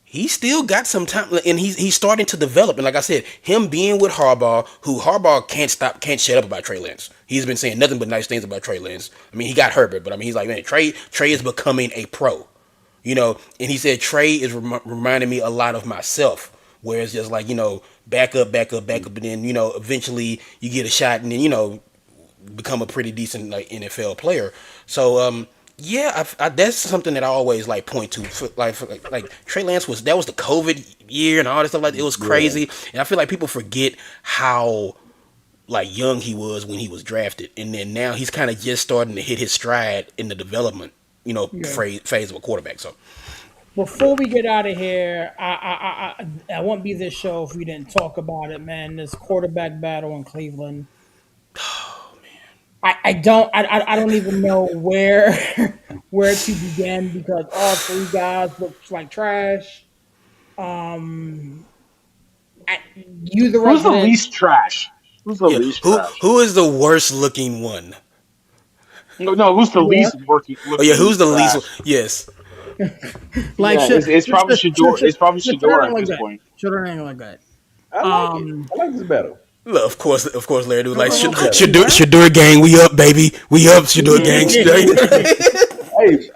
he still got some time, and he's starting to develop. And like I said, him being with Harbaugh, who Harbaugh can't shut up about Trey Lance. He's been saying nothing but nice things about Trey Lance. I mean, he got Herbert, but I mean, he's like, man, Trey is becoming a pro. And he said Trey is reminding me a lot of myself, where it's just like back up, back up, back up, and then eventually you get a shot, and then become a pretty decent like NFL player. So yeah, that's something that I always like point to. Like Trey Lance that was the COVID year and all this stuff like that. It was Yeah. crazy, and I feel like people forget how like young he was when he was drafted, and then now he's kind of just starting to hit his stride in the development Yeah. phase of a quarterback. So Before we get out of here, I won't be this show if we didn't talk about it, man. This quarterback battle in Cleveland. I don't even know where where to begin because all three guys look like trash. Um, you the Who's the resident. least trash? Who's the yeah, least who trash? who is the worst looking one? No, who's the Yeah, least working Oh yeah, looking who's the least? trash? Yes. like Yeah, it's probably Shador. It's probably Shador at like this that. point. Should have like that. I like it. Um, I like this battle. Well, of course, Larry do no, like no, no, This Watson, battle. man. Shadur gang. We up, baby. We up, Shadur gang.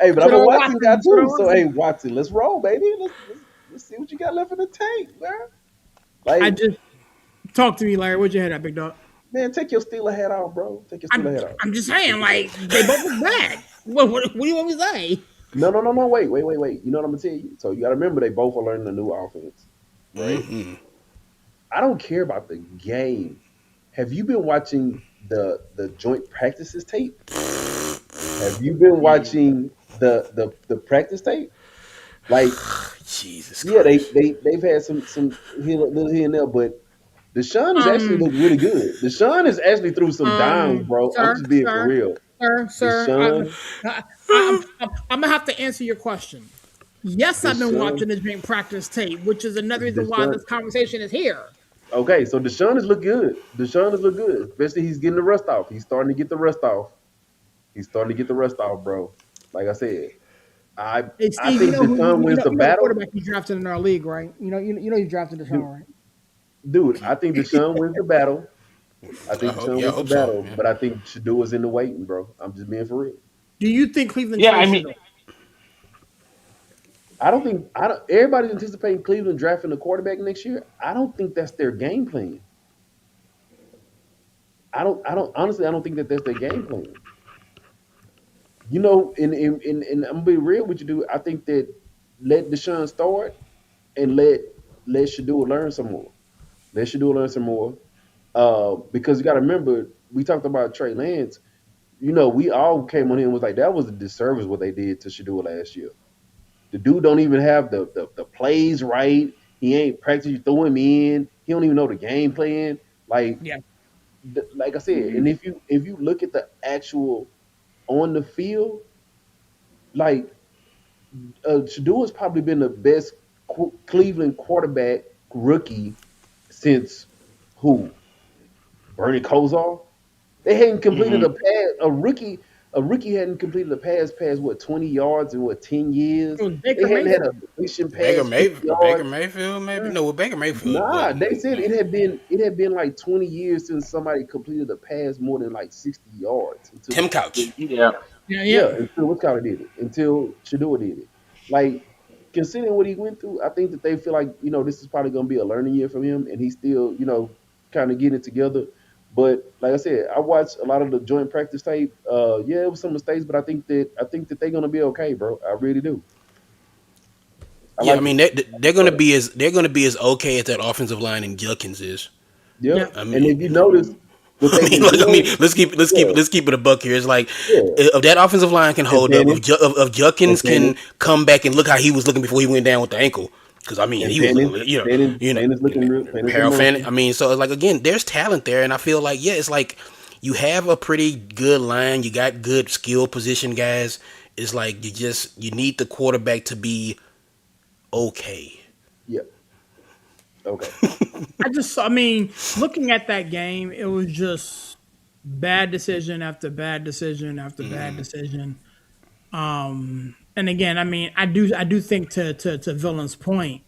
Hey, but I'm Should a have Watson guy Watson. Should too. have So hey, Watson. Watson, let's roll, baby. Let's see what you got left in the tank, man. I Like, just talk to me, Larry. Where'd your head at, big dog? man, take your Steeler hat off, bro. Take your Steeler hat off. I'm just saying, like they both look bad. What do you want me to say? No. Wait. You know what I'm gonna tell you? So you gotta remember they both are learning a new offense, right? Mm-hmm. I don't care about the game. Have you been watching the joint practices tape? Have you been watching the practice tape? Like, Jesus yeah, Christ. they've had some little here and there, but Deshaun has actually Um, looked really good. Deshaun is actually through some downs, bro. I'm sir, just being for sir, real. sir. Deshaun, I'm gonna have to answer your question. Yes, I've been Deshaun, watching this drink practice tape, which is another reason why Deshaun. this conversation is here. Okay, so Deshaun has looked good. Deshaun has looked good, especially he's getting the rust off. He's starting to get the rust off. He's starting to get the rust off, bro. Like I said, I Hey, I Steve, think Deshaun wins the you know the battle, quarterback you drafted in our league, right? You know you drafted dude. Deshaun, right? Dude, I think Deshaun wins the battle. I think Deshaun Yeah, I wins the hope so. battle, Yeah. but I think Shador is in the waiting, bro. I'm just being for real. Do you think Cleveland Yeah, I trades mean, Shador? I don't think I don't. Everybody's anticipating Cleveland drafting a quarterback next year. I don't think that's their game plan. I don't honestly. I don't think that that's their game plan. I'm gonna be real with you, dude. I think that let Deshaun start and let Shador learn some more. Let Shador learn some more. Because you got to remember, we talked about Trey Lance. We all came on here and was like, that was a disservice what they did to Shador last year. The dude don't even have the plays right. He ain't practice. You throw him in. He don't even know the game plan. Yeah. Like I said, and if you look at the actual on the field, like Shador has probably been the best Cleveland quarterback rookie since who? Bernie Kosar. They hadn't completed mhm. a pass. A rookie hadn't completed a pass past what 20 yards in what 10 It years. was They Baker hadn't had a Mayfield. completion pass 50 Baker yards. Mayfield, maybe Yeah. no. Well, Baker Mayfield Nah, wasn't. they said it had been like 20 years since somebody completed a pass more than like 60 yards Tim Couch. Yeah. Yeah, yeah, yeah. until what kind of did it? Until Shador did it. Like, considering what he went through, I think that they feel like, this is probably gonna be a learning year for him and he's still, kind of getting it together. But like I said, I watched a lot of the joint practice tape. Yeah, it was some mistakes, but I think that they're gonna be okay, bro. I really do. I Yeah, I like it. mean they're gonna be as okay as that offensive line in Judkins is. Yeah. Yeah. I And mean, if you notice what they've been I mean, doing, yeah, let's keep it a buck here. It's like yeah. if that offensive line can And hold up, Penny, if and Judkins Penny, can come back and look how he was looking before he went down with the ankle, because I mean and he was Penny, looking, Penny's looking real. Penny's a Harold Fanning. monster. I mean, so it's like again, there's talent there, and I feel like yeah, it's like you have a pretty good line, you got good skill position guys. It's like you need the quarterback to be okay. Yeah. Okay. I mean, looking at that game, it was just bad decision after bad decision after bad decision. And again, I mean, I do think to Villain's point,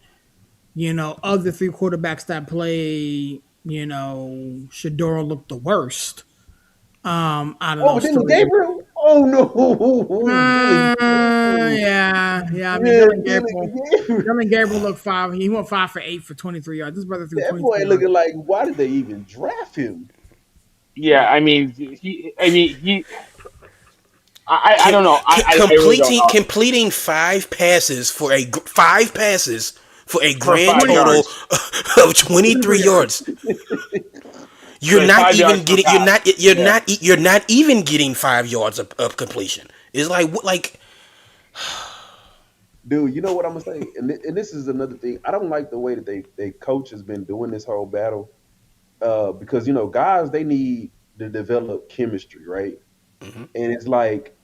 of the three quarterbacks that play, Shador looked the worst. Out of Oh, those Dylan three. Gabriel. Oh no, Dylan. Yeah. I mean, Yeah, Dylan Gabriel. Dylan Gabriel looked five. He went 5 for 8 for 23 yards. This brother threw That 23 boy yards. looking like, why did they even draft him? Yeah, I mean, I don't know. I really don't know. Completing five passes for a For grand five 20 total yards, yards. of 23 23 yards. yards. You're with not 5 yards even per getting. pass. Yeah. You're not even getting 5 yards of completion. It's like what? Like Dude, you know what I'm gonna say? And this is another thing. I don't like the way that they coach has been doing this whole battle. Because guys they need to develop chemistry, right? mhm. And it's like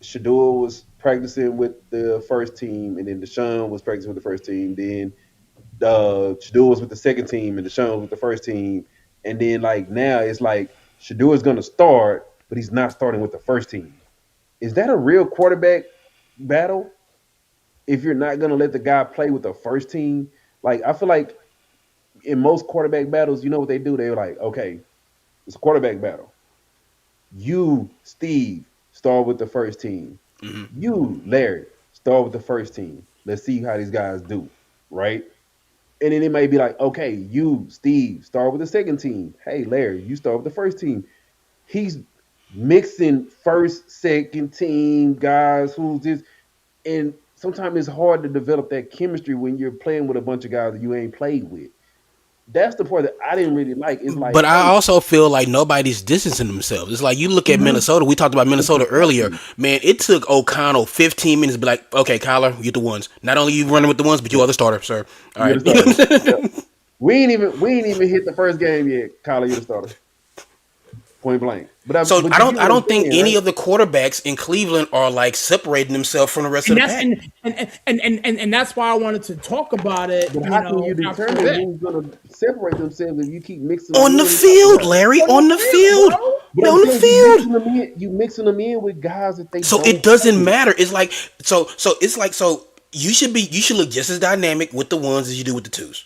Shador was practicing with the first team, and then Deshaun was practicing with the first team. Then Shador was with the second team, and Deshaun was with the first team. And then like now it's like Shador is gonna start, but he's not starting with the first team. Is that a real quarterback battle? If you're not gonna let the guy play with the first team, like I feel like in most quarterback battles, you know what they do? They're like, okay, it's a quarterback battle. You, Steve, start with the first team. You, Larry, start with the first team. Let's see how these guys do, right? And then it may be like, okay, you, Steve, start with the second team. Hey, Larry, you start with the first team. He's mixing first, second team guys. Who's this? And sometimes it's hard to develop that chemistry when you're playing with a bunch of guys that you ain't played with. That's the part that I didn't really like. It's like, But I hey, also feel like nobody's distancing themselves. It's like you look at mhm, Minnesota. We talked about Minnesota earlier. exactly. Man, it took O'Connell 15 minutes to be like, okay, Kyler, you get the ones. Not only you running with the ones, but you are the starter, sir. All You're right. the starter. Yep. We ain't even hit the first game yet. Kyler, you're the starter. Point blank. But So but you get I what I'm don't think saying, any right? of the quarterbacks in Cleveland are like separating themselves from the rest of And the that's pack and that's why I wanted to talk about it, But how can you after determine this. who's gonna separate themselves if you keep mixing them on the in? Like, field, Larry. On the On the field, field. bro. but I'm On the saying field. you mixing them in with guys that they So don't it play doesn't with. matter. It's like so you should look just as dynamic with the ones as you do with the twos,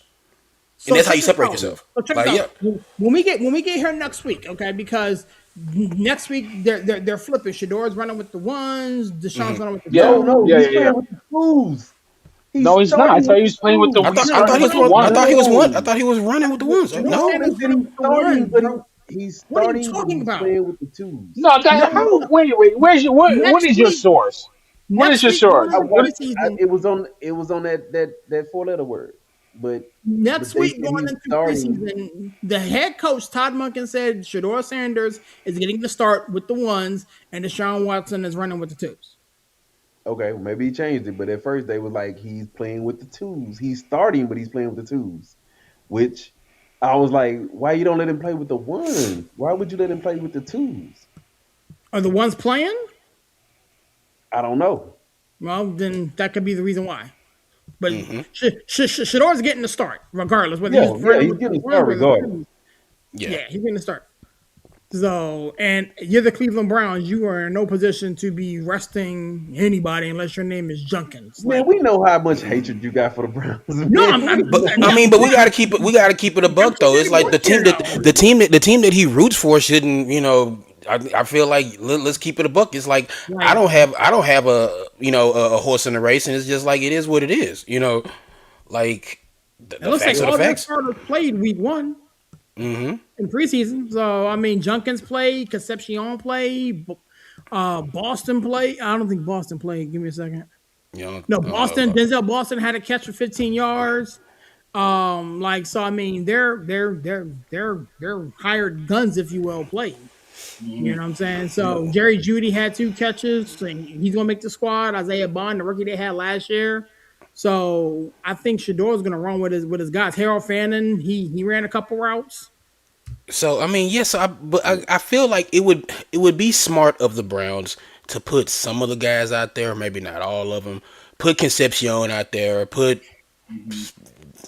and So that's how check you this separate out. yourself. So check this Like yeah. out. When we get here next week, okay? Because next week they're flipping. Shador's running with the ones. Deshaun's running with the Yeah. No, twos. Yeah. he's Yeah. Yeah. playing with the twos. He's No, he's not. I starting thought with he the was playing with the. I twos. thought He's I thought running he with was the run. I ones. thought he was one. I No. thought he was running with the ones. Shador No. Sanders running with the ones, bro. He's What are you starting, but talking he's about? playing with the twos. No, that, how? No. Wait. Where's your what Next is your week, source? What is next your week going source? I into What? watched. preseason. It was on that 4 letter word, but Next they week said going he's into starting. preseason, the head coach Todd Monken said Shador Sanders is getting the start with the ones, and Deshaun Watson is running with the twos. Okay, well, maybe he changed it, but at first they was like he's playing with the twos. He's starting, but he's playing with the twos. Which I was like, why you don't let him play with the ones? Why would you let him play with the twos? Are the ones playing? I don't know. Well, then that could be the reason why. But Shador's getting the start, regardless whether Yeah, he's yeah, running he's with the getting ones started or the regardless. twos. Yeah. Yeah, he's getting the start. So, and you're the Cleveland Browns. You are in no position to be resting anybody unless your name is Junkins. Man, Like, we know how much hatred you got for the Browns. no, Man. But I mean, but we gotta keep it. We gotta keep it a I'm buck though. It's being like one here though. the team that he roots for shouldn't. I feel like let's keep it a buck. It's like Like, I don't have a horse in the race, and it's just like it is what it is. Like it the looks like facts are the all their facts. starters played week one in preseason. So, I mean, Junkins played, Concepcion played, Boston played. I don't think Boston played. Give me a second. You know, No, Denzel Boston had a catch for 15 yards. So I mean, they're hired guns, if you will, playing. You know what I'm saying? So Jerry Judy had 2 catches, and he's gonna make the squad. Isaiah Bond, the rookie they had last year. So I think Shador's gonna run with his guys. Harold Fannin, he ran a couple routes. So I mean, yes, I feel like it would be smart of the Browns to put some of the guys out there, maybe not all of them, put Concepcion out there, put Mhm.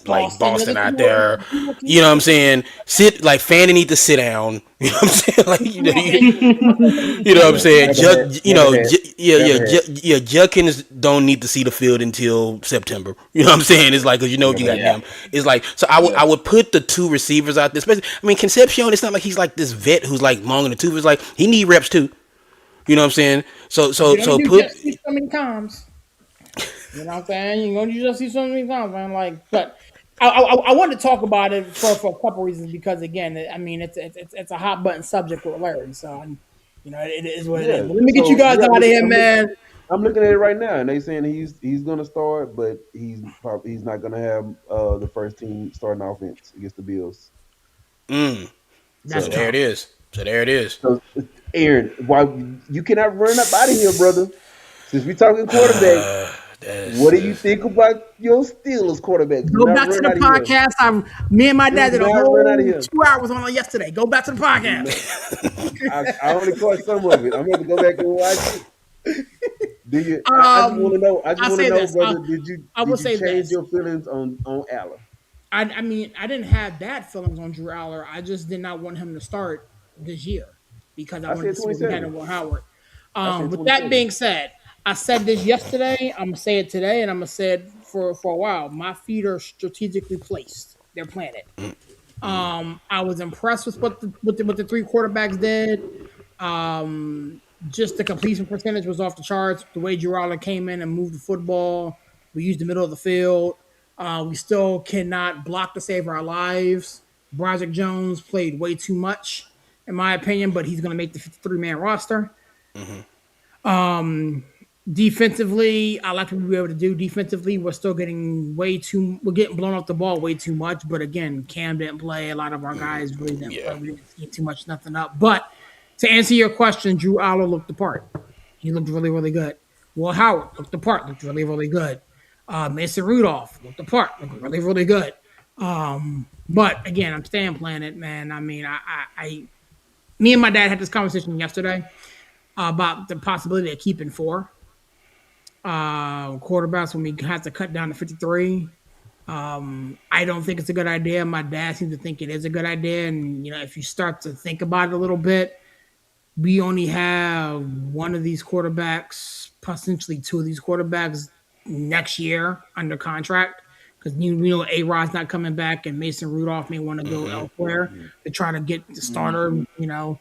like Boston Boston doesn't out there. do You know what I'm rookies. saying? Sit like Fanning need to sit down. You know what I'm saying? Like Come on, man. you know what I'm Yeah, saying? never had, never had, never had, Judkins don't need to see the field until September. You know what I'm saying? It's like because you never got had. Yeah, them. It's like so yeah. I would put the two receivers out there. Especially I mean Concepcion. It's not like he's like this vet who's like long in the tooth. It's like he need reps too. You know what I'm saying? You can only So do put just see so many times. You know what I'm saying? You can only just see so many times, man. Like, but I wanted to talk about it for a couple reasons because again, I mean, it's a hot button subject with Larry. So, you know, it is what it is. Yeah. But let me get you So guys yeah, out of here, man. I'm looking at it right now, and they saying he's gonna start, but he's not gonna have the first team starting offense against the Bills. mm, That's so So there it tough. is. So there it is. so Aaron, why you cannot run up out of here, brother? Since we talking quarterback, what That's do you think about your Steelers quarterback? Do Go not back to run the out of here. podcast. Me and my Do dad did a not run out of whole here. 2 hours on it yesterday. Go back to the Do podcast. not. I only caught some of it. I'm going to go back and watch it. Do you? I just want Um, to know. I just I'll want to say know, this. brother. Did you I will did you say change this. your feelings on Allen? I mean, I didn't have bad feelings on Drew Aller. I just did not want him to start this year because I I wanted to said see what we had 27. in Will Howard. I said With that 27. being said, I said this yesterday. I'm gonna say it today, and I'm gonna say it for a while. My feet are strategically placed. They're planted. I was impressed with what the three quarterbacks did. Just the completion percentage was off the charts. The way Geraldo came in and moved the football, we used the middle of the field. We still cannot block to save our lives. Broderick Jones played way too much, in my opinion, but he's going to make the 53-man roster. Defensively, I like what we were able to do. Defensively, we're getting blown off the ball way too much. But again, Cam didn't play. A lot of our guys really didn't play. yeah. We didn't see too much, nothing up. But to answer your question, Drew Aller looked the part. He looked really, really good. Will Howard looked the part, looked really, really good. Mason Rudolph looked the part, looked really, really good. But again, I'm staying planet, man. I mean, me and my dad had this conversation yesterday about the possibility of keeping four quarterbacks when we have to cut down to 53. I don't think it's a good idea. My dad seems to think it is a good idea. And, you know, if you start to think about it a little bit, we only have one of these quarterbacks, potentially two of these quarterbacks next year under contract. Because you know A-Rod's not coming back, and Mason Rudolph may want to go elsewhere to try to get the starter. Mhm. You know,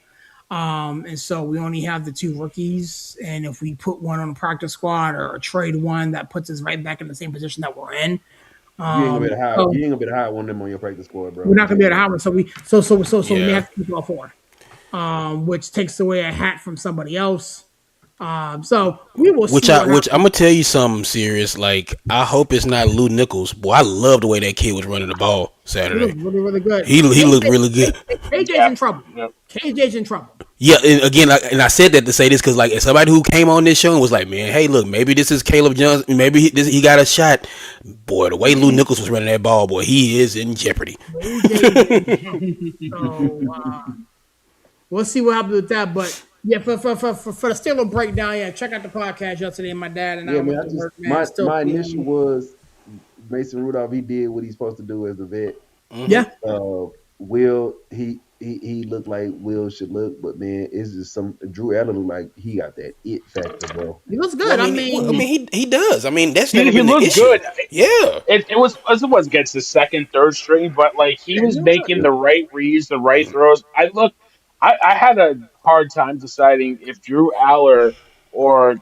and so we only have the two rookies. And if we put one on the practice squad or trade one, that puts us right back in the same position that we're in. You ain't gonna be able to hire. So You ain't gonna be able to hire one of them on your practice squad, bro. we're I'm not gonna be telling able to you. have it. So we may Yeah. have to keep all four, which takes away a hat from somebody else. So we will see what Which I'm happens. gonna tell you something serious. Like I hope it's not Lou Nichols. Boy, I love the way that kid was running the ball He Saturday. looks really, really good. He looked really good. KJ's Yeah, in trouble. yeah. KJ's in trouble. Yeah, and again, I said that to say this because like as somebody who came on this show and was like, man, hey, look, maybe this is Caleb Johnson. Maybe he got a shot. Boy, the way Lou Nichols was running that ball, boy, he is in jeopardy. KJ's in trouble. So we'll see what happens with that. But yeah, for the Steeler breakdown, yeah, check out the podcast yesterday. My dad and I Yeah, man. went I to just work, man. Still my initial feeling, was Mason Rudolph. He did what he's supposed to do as a vet. yeah. Will he looked like Will should look, but man, it's just some Drew Allen look like he got that it factor, bro. He looks Well, good. I mean, he does. I mean, that's never He been the looked issue. good. Yeah. It was against the second, third string, but like he yeah, he was looks good. making the right reads, the right throws. I had a hard time deciding if Drew Aller or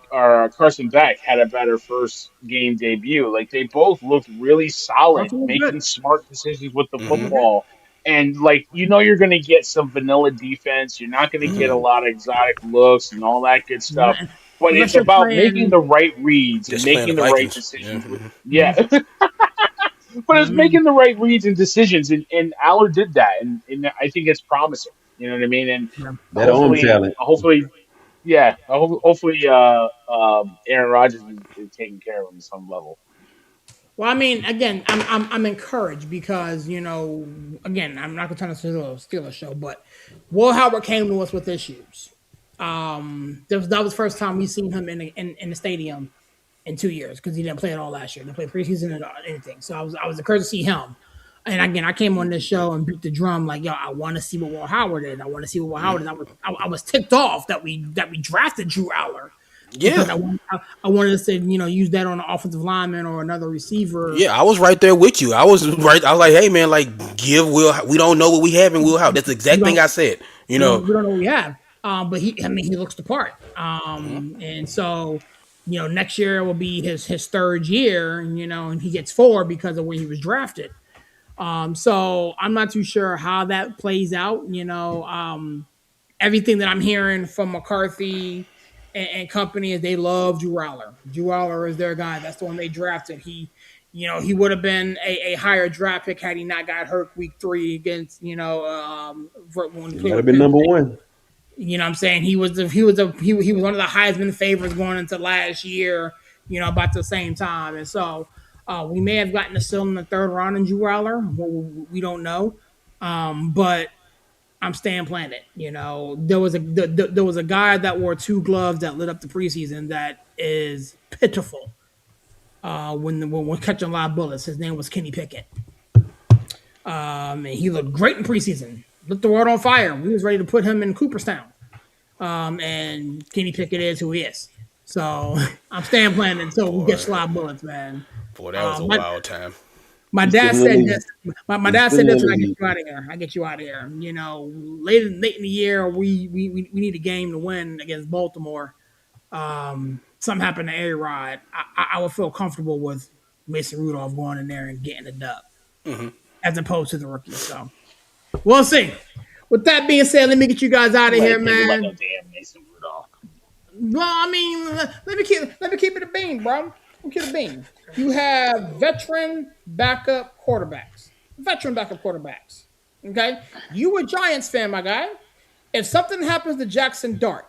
Carson Beck had a better first game debut. Like they both looked really solid, Carson looks good. making smart decisions with the Looks Mm-hmm. good. football. And like you're gonna get some vanilla defense. You're not gonna get a lot of exotic looks and all that good stuff. But it's Unless you're about making playing, the right reads and Just playing the making the right Vikings. Yeah. decisions with Mhm. yeah. But it's I mean, making the right reads and decisions, and Aller did that, and I think it's promising. You know what I mean? And yeah. That arm talent. yeah, hopefully, Aaron Rodgers is taking care of him on some level. Well, I mean, again, I'm encouraged because you know, again, I'm not gonna turn this into a Steelers show, but Will Howard came to us with issues. That was the first time we seen him in the stadium in 2 years because he didn't play at all last year. He didn't play preseason or anything. So I was encouraged to see him. And again, I came on this show and beat the drum like, yo, I want to see what Will Howard is. I want to see what Will Howard is. I was ticked off that we drafted Drew Aller because Yeah. I wanted to say, use that on an offensive lineman or another receiver. Yeah, I was right there with you. I was right. I was like, "Hey, man, like, give Will. We don't know what we have in Will House." That's the We exact thing don't I said. You we know. don't we don't know what we have. But he looks the part. And so next year will be his third year, and he gets four because of where he was drafted. So I'm not too sure how that plays out. Everything that I'm hearing from McCarthy and company is they love Drew Aller. Drew Aller is their guy. That's the one they drafted. He would have been a higher draft pick had he not got hurt week 3 against, when he It played might have with been Penn number State. one. You know what I'm saying? He was one of the Heisman favorites going into last year, about the same time. And so we may have gotten a still in the third round in Drew Aller. We don't know. But I'm staying planted. There was a guy that wore 2 gloves that lit up the preseason that is pitiful. When catching a lot of bullets, his name was Kenny Pickett. And he looked great in preseason. Lit the world on fire. We was ready to put him in Cooperstown. And Kenny Pickett is who he is. So I'm staying planted until we Boy, get a lot of bullets, man. boy, that was a My, wild time. my He's still dad in the said league. this. My He's dad still said in this the when I get league. you out of here. I get you out of here. Late in the year, we need a game to win against Baltimore. Something happened to A Rod. I would feel comfortable with Mason Rudolph going in there and getting a dub as opposed to the rookie. So we'll see. With that being said, let me get you guys out of You here, ain't thinking about no man. damn Mason Rudolph. Well, I mean, let me keep it a bean, bro. Let me keep it a bean. You have veteran backup quarterbacks. Veteran backup quarterbacks. Okay, you a Giants fan, my guy. If something happens to Jackson Dart,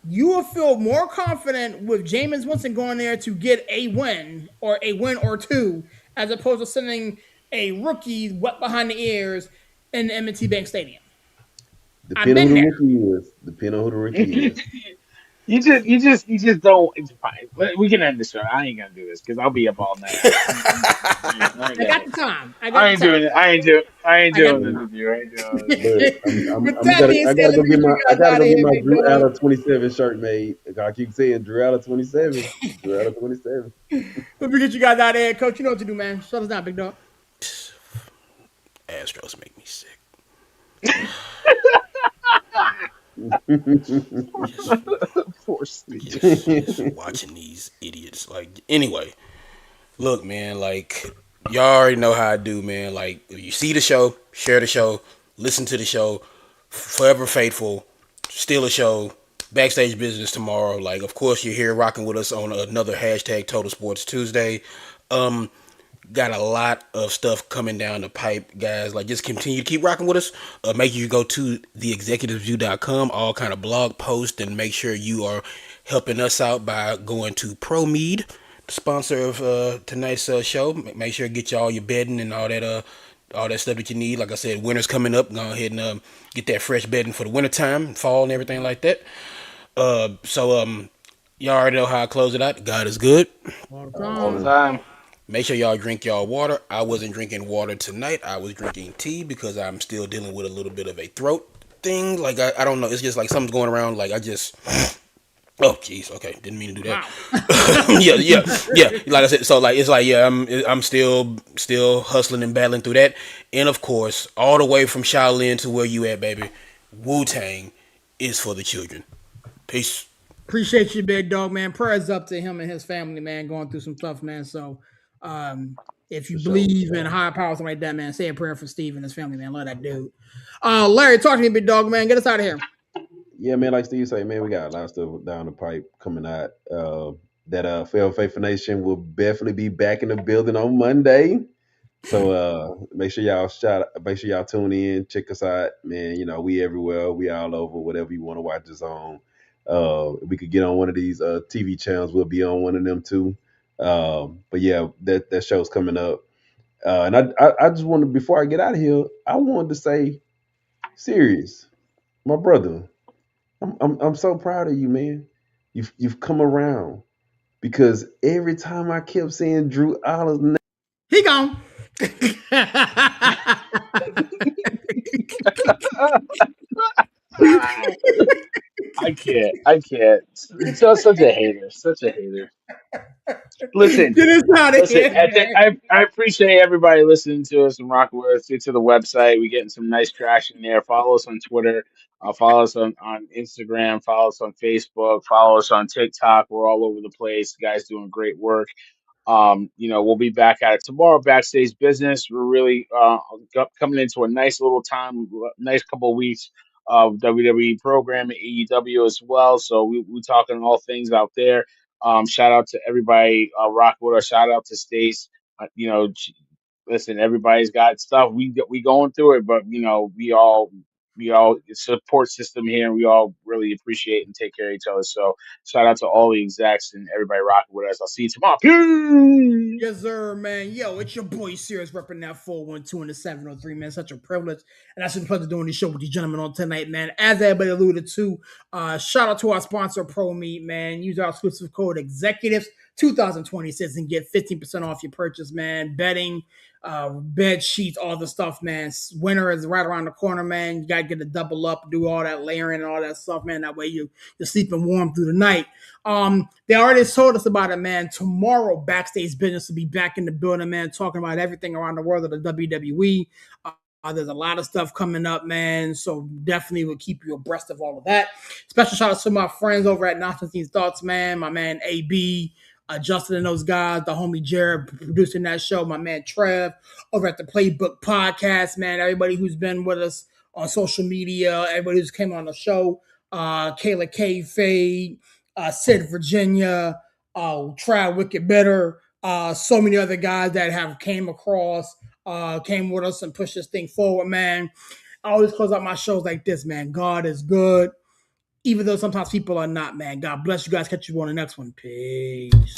you will feel more confident with Jameis Winston going there to get a win or two, as opposed to sending a rookie wet behind the ears in the M&T Bank Stadium. I've Depending on been who the there. rookie is. Depending on who the rookie is. You just don't. It's fine. We can end the show. I ain't gonna do this because I'll be up all night. I ain't I got got it. the time. I got I the ain't time. doing it. I ain't I got doing the this Look, with you. I ain't doing this. look, With that being I said, gotta let go me get get you I guys gotta out of go get here, my big Drew dog. Allen 27 shirt made. I keep saying Drew Allen 27. Drew Allen 27. Let me get you guys out of here, coach. You know what to do, man. Shut us down, big dog. Astros make me sick. Just, Poor Steve. just watching these idiots. Like, anyway, look, man. Like, y'all already know how I do, man. Like, if you see the show, share the show, listen to the show. Forever faithful, still a show. Backstage business tomorrow. Like, of course, you're here rocking with us on another hashtag Total Sports Tuesday. Um, got a lot of stuff coming down the pipe, guys. Like, just continue to keep rocking with us. Make sure you go to theexecutiveview.com, all kind of blog posts, and make sure you are helping us out by going to ProMead, the sponsor of tonight's show. Make sure to get you all your bedding and all that stuff that you need. Like I said, winter's coming up. Go ahead and get that fresh bedding for the wintertime, fall, and everything like that. Y'all already know how I close it out. God is good. All the All the All the time. time. time. Make sure y'all drink y'all water. I wasn't drinking water tonight. I was drinking tea because I'm still dealing with a little bit of a throat thing. Like, I don't know. It's just like something's going around. Like, I just. Oh, jeez. Okay, didn't mean to do Wow. that. Yeah. Like I said, so like it's like yeah, I'm still hustling and battling through that. And of course, all the way from Shaolin to where you at, baby. Wu Tang is for the children. Peace. Appreciate you, big dog, man. Prayers up to him and his family, man, going through some stuff, man. So, if you For sure. For believe in sure. higher powers like that, man, say a prayer for Steve and his family, man. Love that dude. Larry, talk to me, big dog, man. Get us out of here. Yeah, man, like Steve say, man, we got a lot of stuff down the pipe coming out. That Fail Faithful Nation will definitely be back in the building on Monday. So make sure y'all tune in, check us out, man. You know, we everywhere, we all over, whatever you want to watch us on. If we could get on one of these TV channels, we'll be on one of them too. But yeah, that show's coming up. And I just wanted before I get out of here, I wanted to say, serious, my brother, I'm so proud of you, man. You've come around. because every time I kept saying Drew Allen's name, He gone. I can't. I can't. Just such a hater. Such a hater. Listen, Get us out of listen. here, man. I appreciate everybody listening to us and rocking with us. Get to the website. We're getting some nice traction there. Follow us on Twitter. Follow us on Instagram. Follow us on Facebook. Follow us on TikTok. We're all over the place. The guys doing great work. We'll be back at it tomorrow. Backstage business. We're really coming into a nice little time, nice couple of weeks of WWE programming, AEW as well. So we're talking all things out there. Shout out to everybody rocking with us. Shout out to Stace. Listen, everybody's got stuff. We going through it, but we all support system here, and we all really appreciate and take care of each other. So shout out to all the execs and everybody rocking with us. I'll see you tomorrow. Peace. Yes, sir, man. Yo, it's your boy Serious repping that 412 and the 703, man. Such a privilege. And that's a pleasure doing this show with these gentlemen on tonight, man. As everybody alluded to, shout out to our sponsor, Pro Meat, man. Use our exclusive code Executives 2026 and get 15% off your purchase, man. Bedding, bed sheets, all the stuff, man. Winter is right around the corner, man. You gotta get a double up, do all that layering and all that stuff, man. That way you're sleeping warm through the night. They already told us about it, man. Tomorrow, Backstage Business will be back in the building, man, talking about everything around the world of the WWE. There's a lot of stuff coming up, man. So definitely will keep you abreast of all of that. Special shout out to my friends over at Nonsense Thoughts, man. My man AB, Justin and those guys, the homie Jared producing that show, my man Trev over at the Playbook Podcast, man. Everybody who's been with us on social media, everybody who's came on the show, Kayla K. Fade, Sid Virginia, Try Wicked Better, so many other guys that have came with us and pushed this thing forward, man. I always close out my shows like this, man. God is good, even though sometimes people are not, man. God bless you guys. Catch you on the next one. Peace.